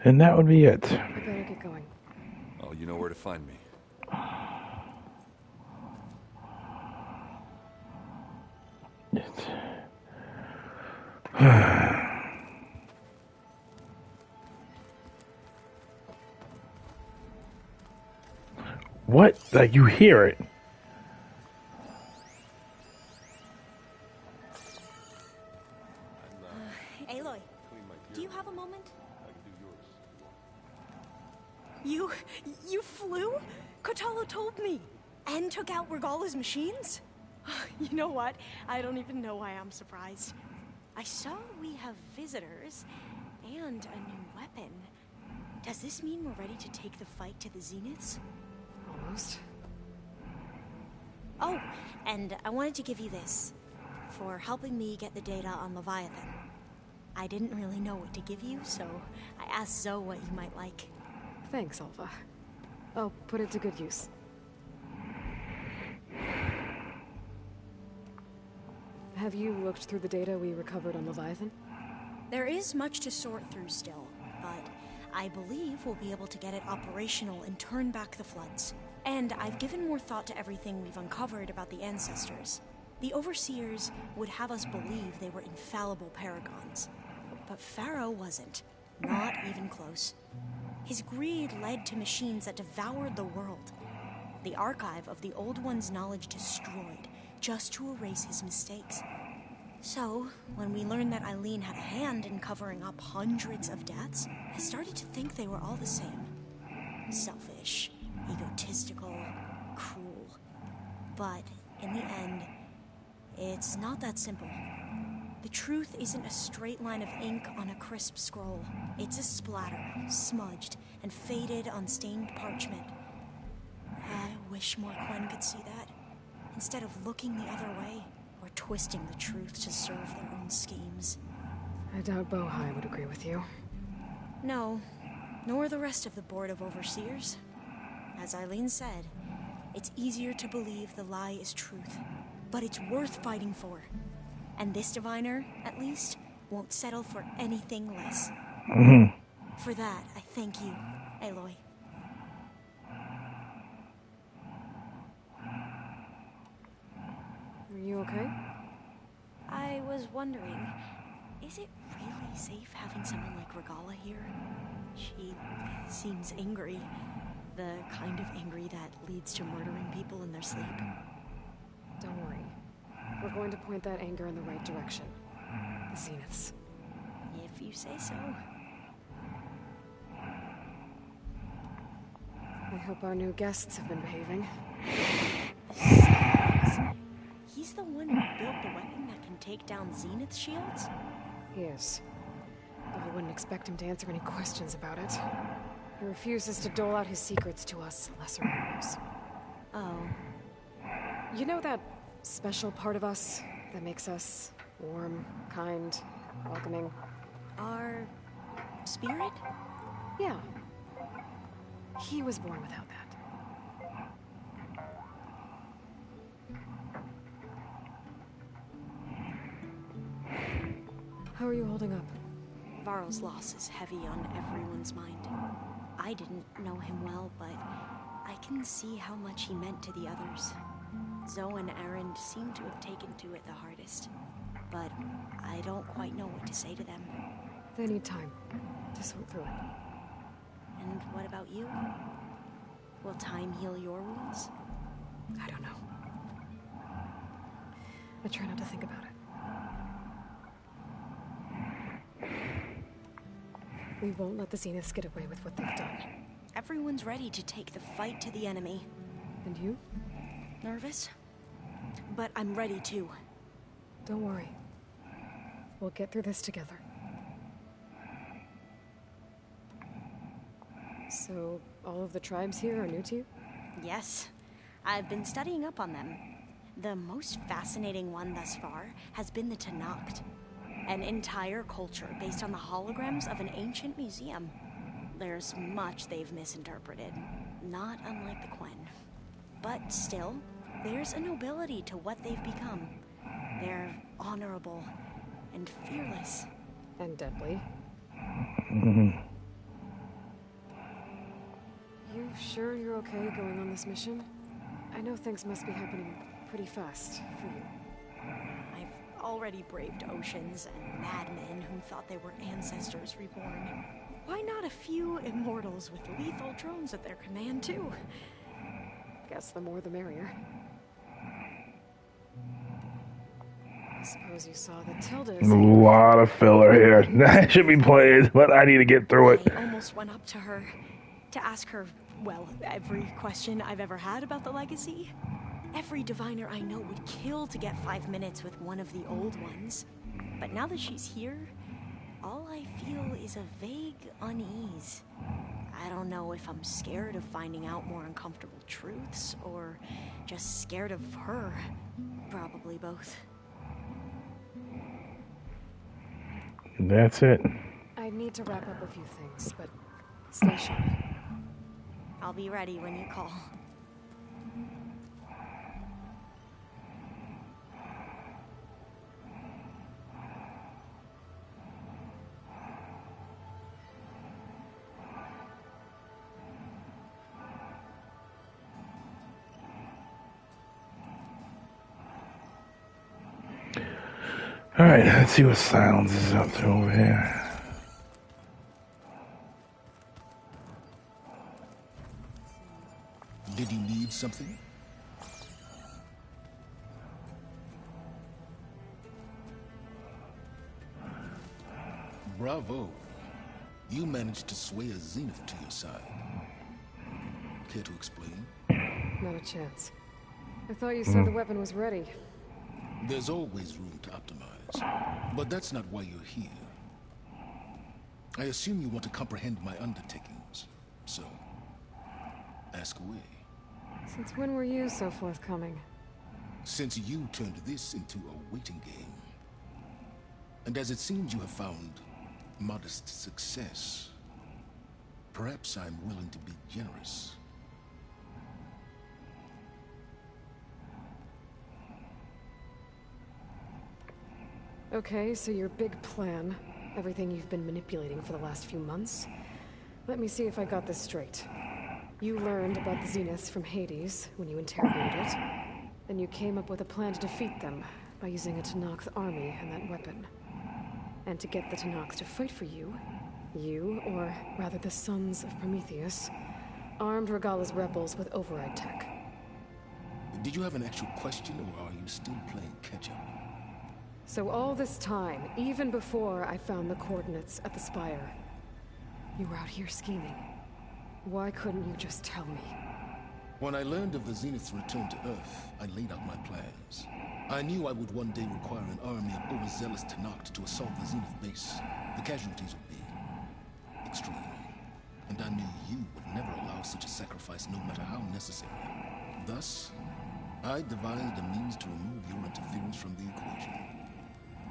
And that would be it. I better get going. Oh, you know where to find me. Like, you hear it. Aloy, do you have a moment? You flew? Kotalo told me. And took out Regala's machines? You know what? I don't even know why I'm surprised. I saw we have visitors and a new weapon. Does this mean we're ready to take the fight to the Zeniths? Almost. Oh, and I wanted to give you this for helping me get the data on Leviathan. I didn't really know what to give you, so I asked Zoe what you might like. Thanks, Alpha. I'll put it to good use. Have you looked through the data we recovered on Leviathan? There is much to sort through still, but I believe we'll be able to get it operational and turn back the floods. And I've given more thought to everything we've uncovered about the ancestors. The Overseers would have us believe they were infallible paragons. But Pharaoh wasn't. Not even close. His greed led to machines that devoured the world. The archive of the Old One's knowledge destroyed, just to erase his mistakes. So, when we learned that Eileen had a hand in covering up hundreds of deaths, I started to think they were all the same. Selfish, egotistical, cruel. But, in the end, it's not that simple. The truth isn't a straight line of ink on a crisp scroll. It's a splatter, smudged, and faded on stained parchment. I wish more Quen could see that, instead of looking the other way, or twisting the truth to serve their own schemes. I doubt Bohai would agree with you. No, nor the rest of the Board of Overseers. As Eileen said, it's easier to believe the lie is truth, but it's worth fighting for. And this diviner, at least, won't settle for anything less. For that, I thank you, Aloy. Are you okay? I was wondering, is it really safe having someone like Regala here? She seems angry. The kind of angry that leads to murdering people in their sleep. Don't worry. We're going to point that anger in the right direction. The Zeniths. If you say so. I hope our new guests have been behaving. He's the one who built the weapon that can take down Zenith shields? He is. Though I wouldn't expect him to answer any questions about it. He refuses to dole out his secrets to us lesser mortals. Oh. You know that special part of us that makes us warm, kind, welcoming? Our spirit? Yeah. He was born without that. How are you holding up? Varro's loss is heavy on everyone's mind. I didn't know him well, but I can see how much he meant to the others. Zoe and Aaron seem to have taken to it the hardest, but I don't quite know what to say to them. They need time to sort through it. And what about you? Will time heal your wounds? I don't know. I try not to think about it. We won't let the Zeniths get away with what they've done. Everyone's ready to take the fight to the enemy. And you? Nervous? But I'm ready too. Don't worry. We'll get through this together. So, all of the tribes here are new to you? Yes. I've been studying up on them. The most fascinating one thus far has been the Tanacht. An entire culture based on the holograms of an ancient museum. There's much they've misinterpreted, not unlike the Quen. But still, there's a nobility to what they've become. They're honorable and fearless. And deadly. You sure you're okay going on this mission? I know things must be happening pretty fast for you. I've already braved oceans and madmen who thought they were ancestors reborn. Why not a few immortals with lethal drones at their command, too? guess the more the merrier. I suppose you saw that Tilda is A here. lot of filler here. I should be playing, but I need to get through it. I almost went up to her to ask her, well, every question I've ever had about the legacy. Every diviner I know would kill to get 5 minutes with one of the old ones. But now that she's here, all I feel is a vague unease. I don't know if I'm scared of finding out more uncomfortable truths, or just scared of her. Probably both. That's it. I need to wrap up a few things, but stay sharp. I'll be ready when you call. Alright, let's see what Silence is up to over here. Did you need something? Bravo. You managed to sway a Zenith to your side. Care to explain? Not a chance. I thought you said the weapon was ready. There's always room to optimize, but that's not why you're here. I assume you want to comprehend my undertakings, so ask away. Since when were you so forthcoming? Since you turned this into a waiting game. And as it seems you have found modest success, perhaps I'm willing to be generous. Okay, so your big plan, everything you've been manipulating for the last few months. Let me see if I got this straight. You learned about the Zeniths from Hades when you interrogated it. Then you came up with a plan to defeat them by using a Tenakth army and that weapon. And to get the Tenakth to fight for you, or rather the Sons of Prometheus, armed Regalla's rebels with override tech. Did you have an actual question, or are you still playing catch-up? So all this time, even before I found the coordinates at the Spire, you were out here scheming. Why couldn't you just tell me? When I learned of the Zenith's return to Earth, I laid out my plans. I knew I would one day require an army of overzealous Tenakth to assault the Zenith base. The casualties would be extreme. And I knew you would never allow such a sacrifice, no matter how necessary. Thus, I devised a means to remove your interference from the equation.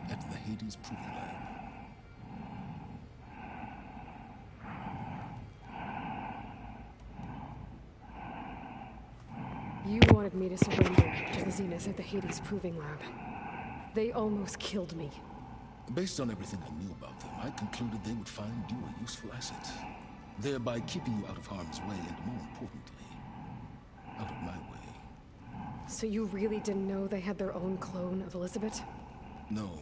At the Hades Proving Lab. You wanted me to surrender to the Zeniths at the Hades Proving Lab. They almost killed me. Based on everything I knew about them, I concluded they would find you a useful asset, thereby keeping you out of harm's way and, more importantly, out of my way. So you really didn't know they had their own clone of Elizabeth? No.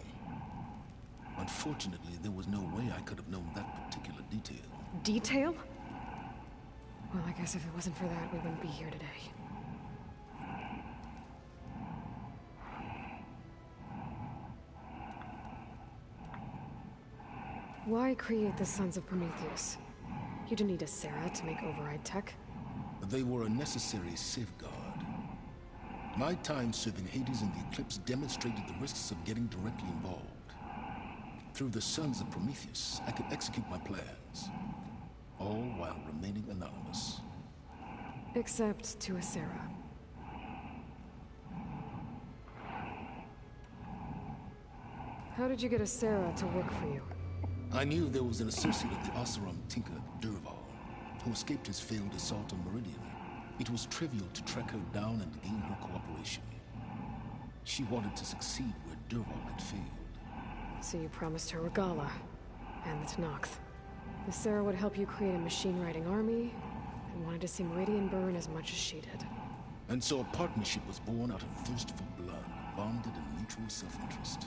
Unfortunately, there was no way I could have known that particular detail. Detail? Well, I guess if it wasn't for that, we wouldn't be here today. Why create the Sons of Prometheus? You didn't need a Sarah to make override tech. They were a necessary safeguard. My time serving Hades in the Eclipse demonstrated the risks of getting directly involved. Through the Sons of Prometheus, I could execute my plans, all while remaining anonymous. Except to a Sarah. How did you get a Sarah to work for you? I knew there was an associate of the Oseram tinker, Durval, who escaped his failed assault on Meridian. It was trivial to track her down and gain her cooperation. She wanted to succeed where Durval had failed. So you promised her Regalla, and the Tenakth. The Sarah would help you create a machine-riding army, and wanted to see Meridian burn as much as she did. And so a partnership was born out of thirst for blood, bonded in mutual self-interest.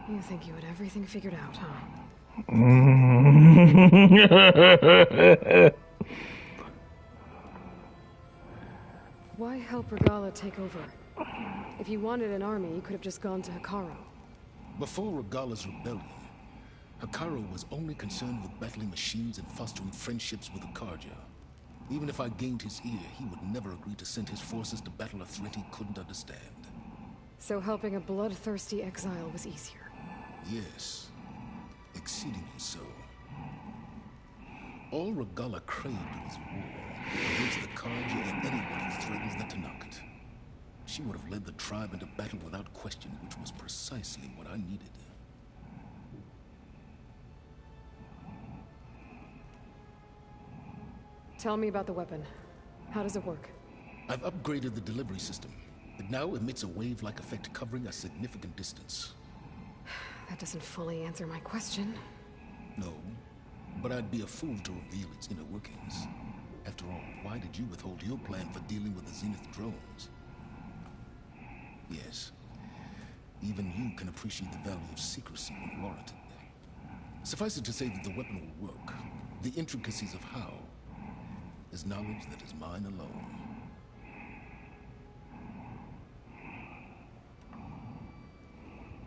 You think you had everything figured out, huh? Why help Regala take over? If you wanted an army, you could have just gone to Hikaru. Before Regala's rebellion, Hikaru was only concerned with battling machines and fostering friendships with Akarja. Even if I gained his ear, he would never agree to send his forces to battle a threat he couldn't understand. So helping a bloodthirsty exile was easier? Yes, exceedingly so. All Regala craved was war against the Karja and anyone who threatens the Tanakh. She would have led the tribe into battle without question, which was precisely what I needed. Tell me about the weapon. How does it work? I've upgraded the delivery system. It now emits a wave-like effect covering a significant distance. That doesn't fully answer my question. No, but I'd be a fool to reveal its inner workings. After all, why did you withhold your plan for dealing with the Zenith drones? Yes, even you can appreciate the value of secrecy when warranted. Suffice it to say that the weapon will work. The intricacies of how is knowledge that is mine alone.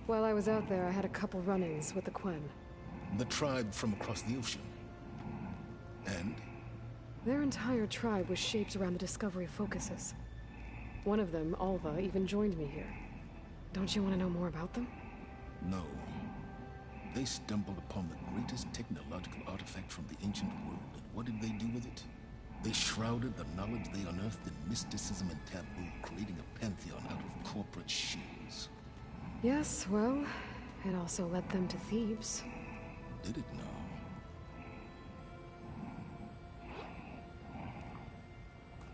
While I was out there, I had a couple run-ins with the Quen. The tribe from across the ocean. And? Their entire tribe was shaped around the discovery of focuses. One of them, Alva, even joined me here. Don't you want to know more about them? No. They stumbled upon the greatest technological artifact from the ancient world, and what did they do with it? They shrouded the knowledge they unearthed in mysticism and taboo, creating a pantheon out of corporate shields. Yes, well, it also led them to Thebes. Did it now?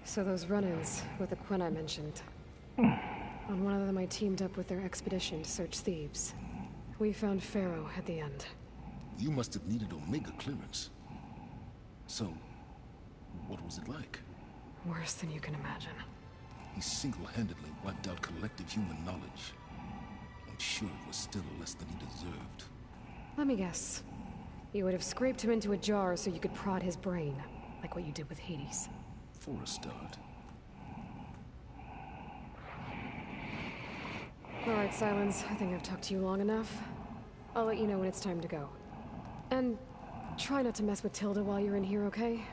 So those run-ins with the Quen I mentioned. On one of them I teamed up with their expedition to search Thebes. We found Pharaoh at the end. You must have needed Omega clearance. So, what was it like? Worse than you can imagine. He single-handedly wiped out collective human knowledge. I'm sure it was still less than he deserved. Let me guess. You would have scraped him into a jar so you could prod his brain, like what you did with Hades. For a start. Alright, Silence. I think I've talked to you long enough. I'll let you know when it's time to go. And try not to mess with Tilda while you're in here, okay?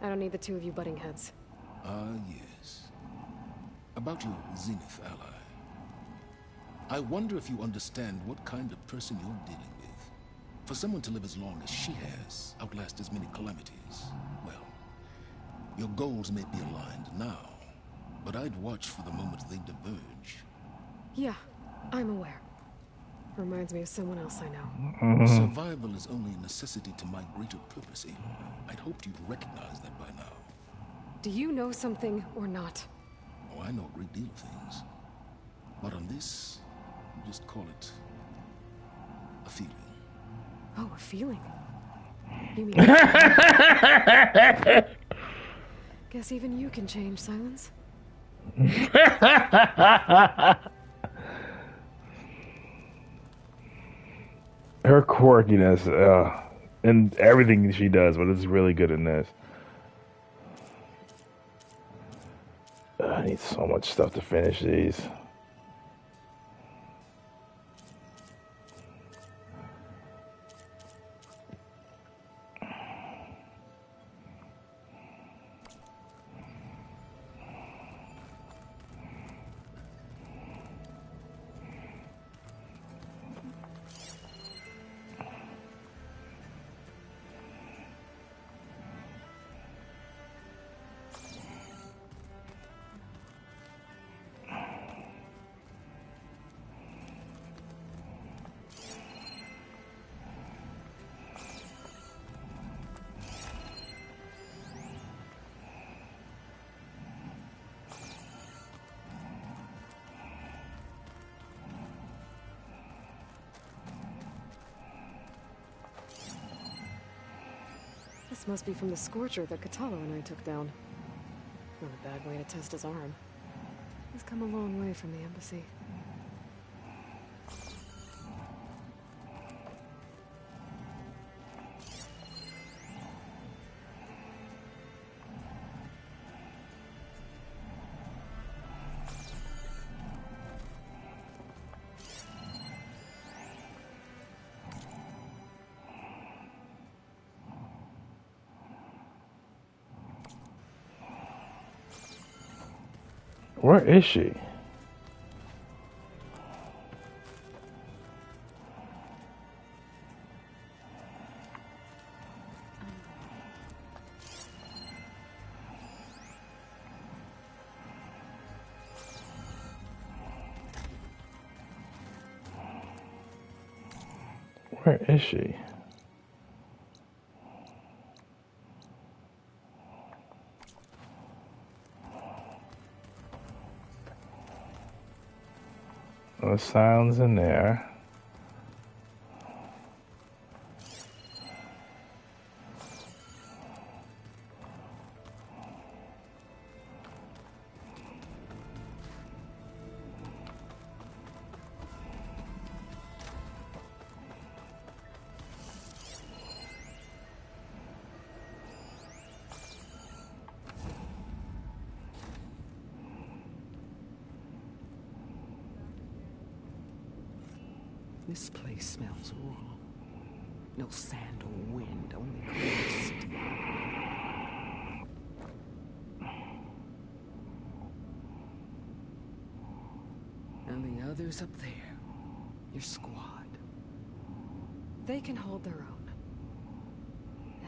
I don't need the two of you butting heads. Yes. About your Zenith ally. I wonder if you understand what kind of person you're dealing with. For someone to live as long as she has, outlast as many calamities, well, your goals may be aligned now, but I'd watch for the moment they diverge. Yeah, I'm aware. Reminds me of someone else I know. Survival is only a necessity to my greater purpose, Aloy. I'd hoped you'd recognize that by now. Do you know something or not? Oh, I know a great deal of things. But on this, just call it a feeling. Oh, a feeling? You mean... Guess even you can change, Silence. Her quirkiness, and everything she does, but it's really good in this. I need so much stuff to finish these. This must be from the Scorcher that Katalo and I took down. Not a bad way to test his arm. He's come a long way from the embassy. Where is she? Where is she? The sounds in there. This place smells wrong. No sand or wind, only ghost. And the others up there, your squad. They can hold their own.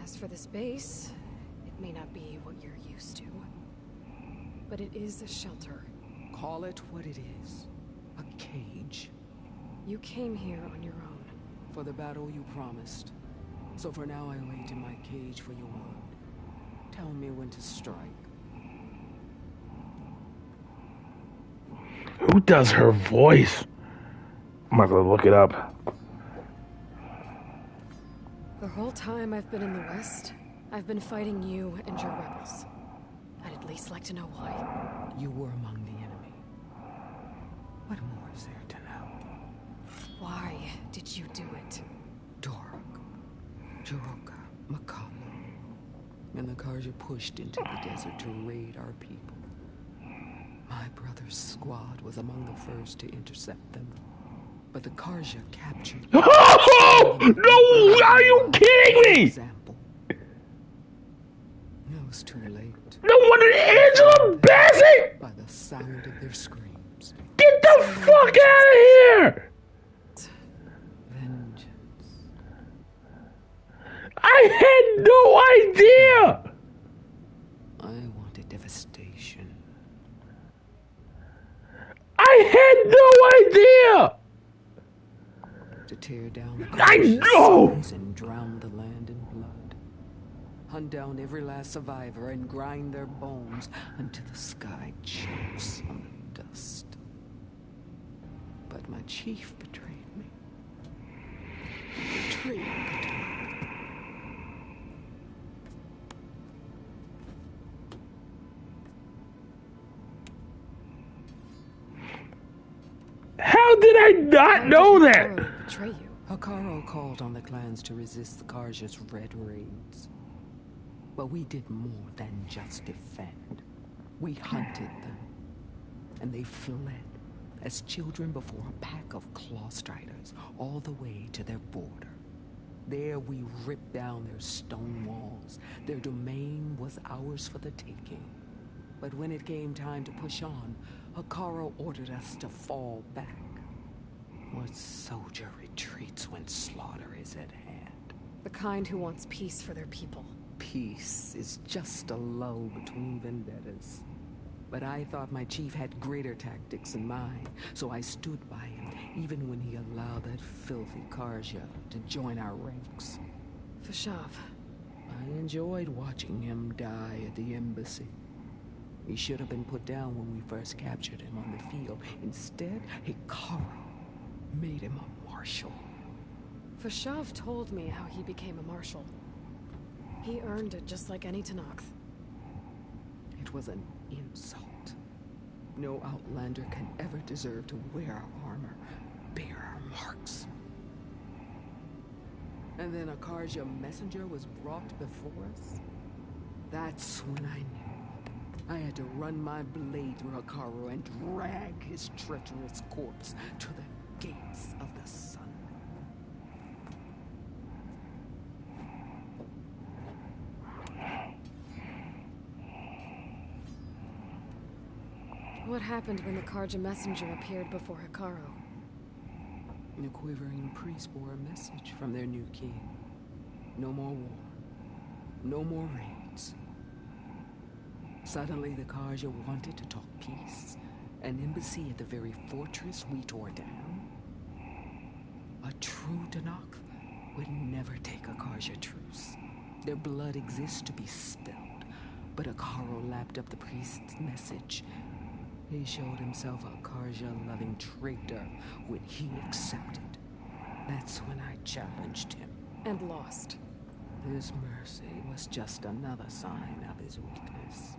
As for this base, it may not be what you're used to. But it is a shelter. Call it what it is. A cage. You came here on your own. For the battle you promised. So for now I wait in my cage for your word. Tell me when to strike. Who does her voice? I'm not gonna look it up. The whole time I've been in the West, I've been fighting you and your rebels. I'd at least like to know why. You were among the enemy. What more is there to know? Why did you do it? Dork, Jiroka, Makalo, and the Karja pushed into the desert to raid our people. My brother's squad was among the first to intercept them. But the Karja captured... Oh! No! Are you kidding me? Example. It was too late. No wonder Angela Bassett! By the sound of their screams. Get the fuck out of here! Vengeance. I had no idea! I wanted devastation. I had no idea! To tear down the I know! and drown the land in blood. Hunt down every last survivor and grind their bones until the sky chokes on the dust. But my chief betrayed me. Betrayed the Tanakh. How did I not know that? Betray you. Hakaro called on the clans to resist the Karja's red raids. But we did more than just defend. We hunted them. And they fled as children before a pack of claw striders all the way to their border. There we ripped down their stone walls. Their domain was ours for the taking. But when it came time to push on, Hakaro ordered us to fall back. What soldier retreats when slaughter is at hand? The kind who wants peace for their people. Peace is just a lull between vendettas. But I thought my chief had greater tactics in mind, so I stood by him, even when he allowed that filthy Karja to join our ranks. Fashav. I enjoyed watching him die at the embassy. He should have been put down when we first captured him on the field. Instead, Hikaru made him a marshal. Fashav told me how he became a marshal. He earned it just like any Tanakh. It was an insult. No outlander can ever deserve to wear our armor, bear our marks. And then a Karja messenger was brought before us. That's when I knew. I had to run my blade through Hikaru and drag his treacherous corpse to the gates of the sun. What happened when the Karja messenger appeared before Hikaru? The quivering priest bore a message from their new king. No more war. No more raids. Suddenly, the Karja wanted to talk peace. An embassy at the very fortress we tore down. A true Tenakth would never take a Karja truce. Their blood exists to be spilled, but Hikaru lapped up the priest's message. He showed himself a Karja-loving traitor when he accepted. That's when I challenged him. And lost. His mercy was just another sign of his weakness.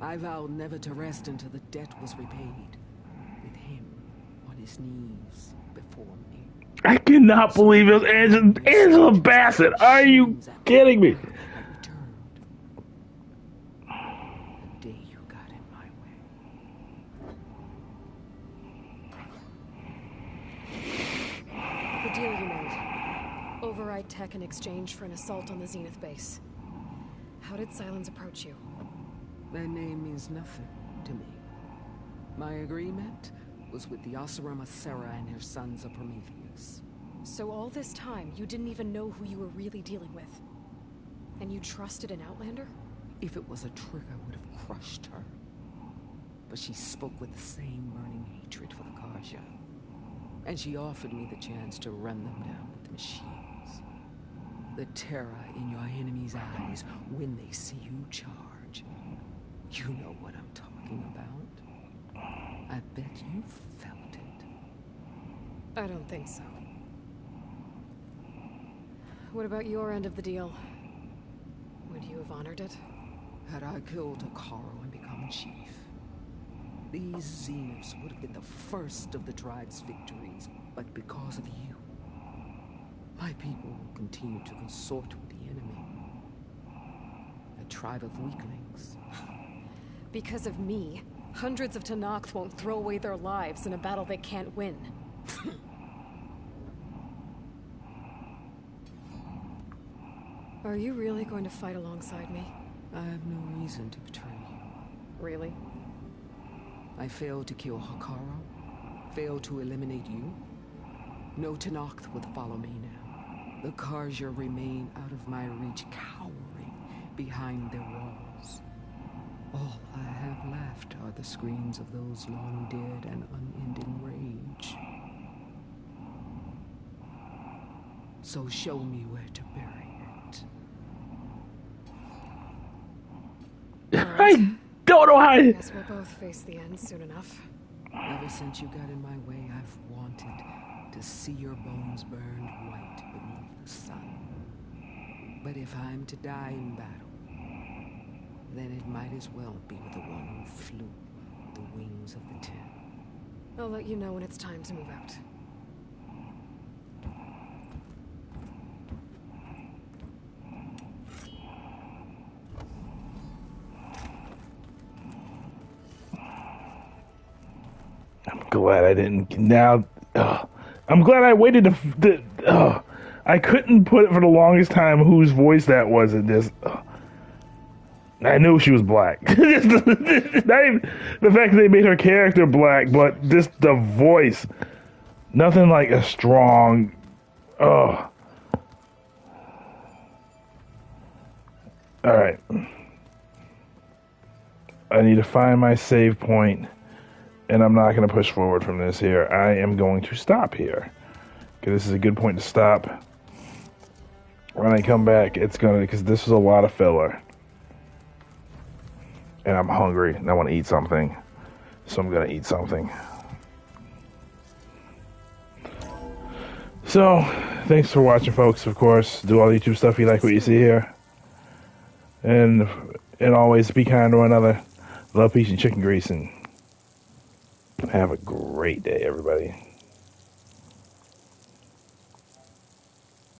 I vowed never to rest until the debt was repaid, with him on his knees before me. I cannot believe it was Angela Bassett. Are you kidding me? The day you got in my way. The deal you made. Override tech in exchange for an assault on the Zenith base. How did Sylens approach you? That name means nothing to me. My agreement was with the Oseram Asera and her sons of Prometheus. So all this time, you didn't even know who you were really dealing with? And you trusted an Outlander? If it was a trick, I would have crushed her. But she spoke with the same burning hatred for the Karja. And she offered me the chance to run them down with machines. The terror in your enemy's eyes when they see you charge. You know what I'm talking about. I bet you felt it. I don't think so. What about your end of the deal? Would you have honored it? Had I killed Hikaru and become chief, these Zeniths would have been the first of the tribe's victories, but because of you, my people will continue to consort with the enemy. A tribe of weaklings. Because of me, hundreds of Tenakth won't throw away their lives in a battle they can't win. Are you really going to fight alongside me? I have no reason to betray you. Really? I failed to kill Hikaru, failed to eliminate you. No Tenakth would follow me now. The Karja remain out of my reach, cowering behind their walls. All I have left are the screams of those long dead and unending rage. So show me where to bury it. I don't know how. I guess we'll both face the end soon enough. Ever since you got in my way, I've wanted to see your bones burned white beneath the sun. But if I'm to die in battle, then it might as well be with the one who flew with the wings of the Ten. I'll let you know when it's time to move out. I'm glad I didn't. Now, I'm glad I waited to. I couldn't put it for the longest time whose voice that was in this. I knew she was black. Not even the fact that they made her character black, but just the voice. Nothing like a strong. Alright. I need to find my save point, and I'm not going to push forward from this here. I am going to stop here. Okay, this is a good point to stop. When I come back, it's going to, because this is a lot of filler. And I'm hungry, and I want to eat something. So I'm going to eat something. So, thanks for watching, folks, of course. Do all the YouTube stuff you like what you see here. And always be kind to one another. Love, peace, and chicken grease, and have a great day, everybody.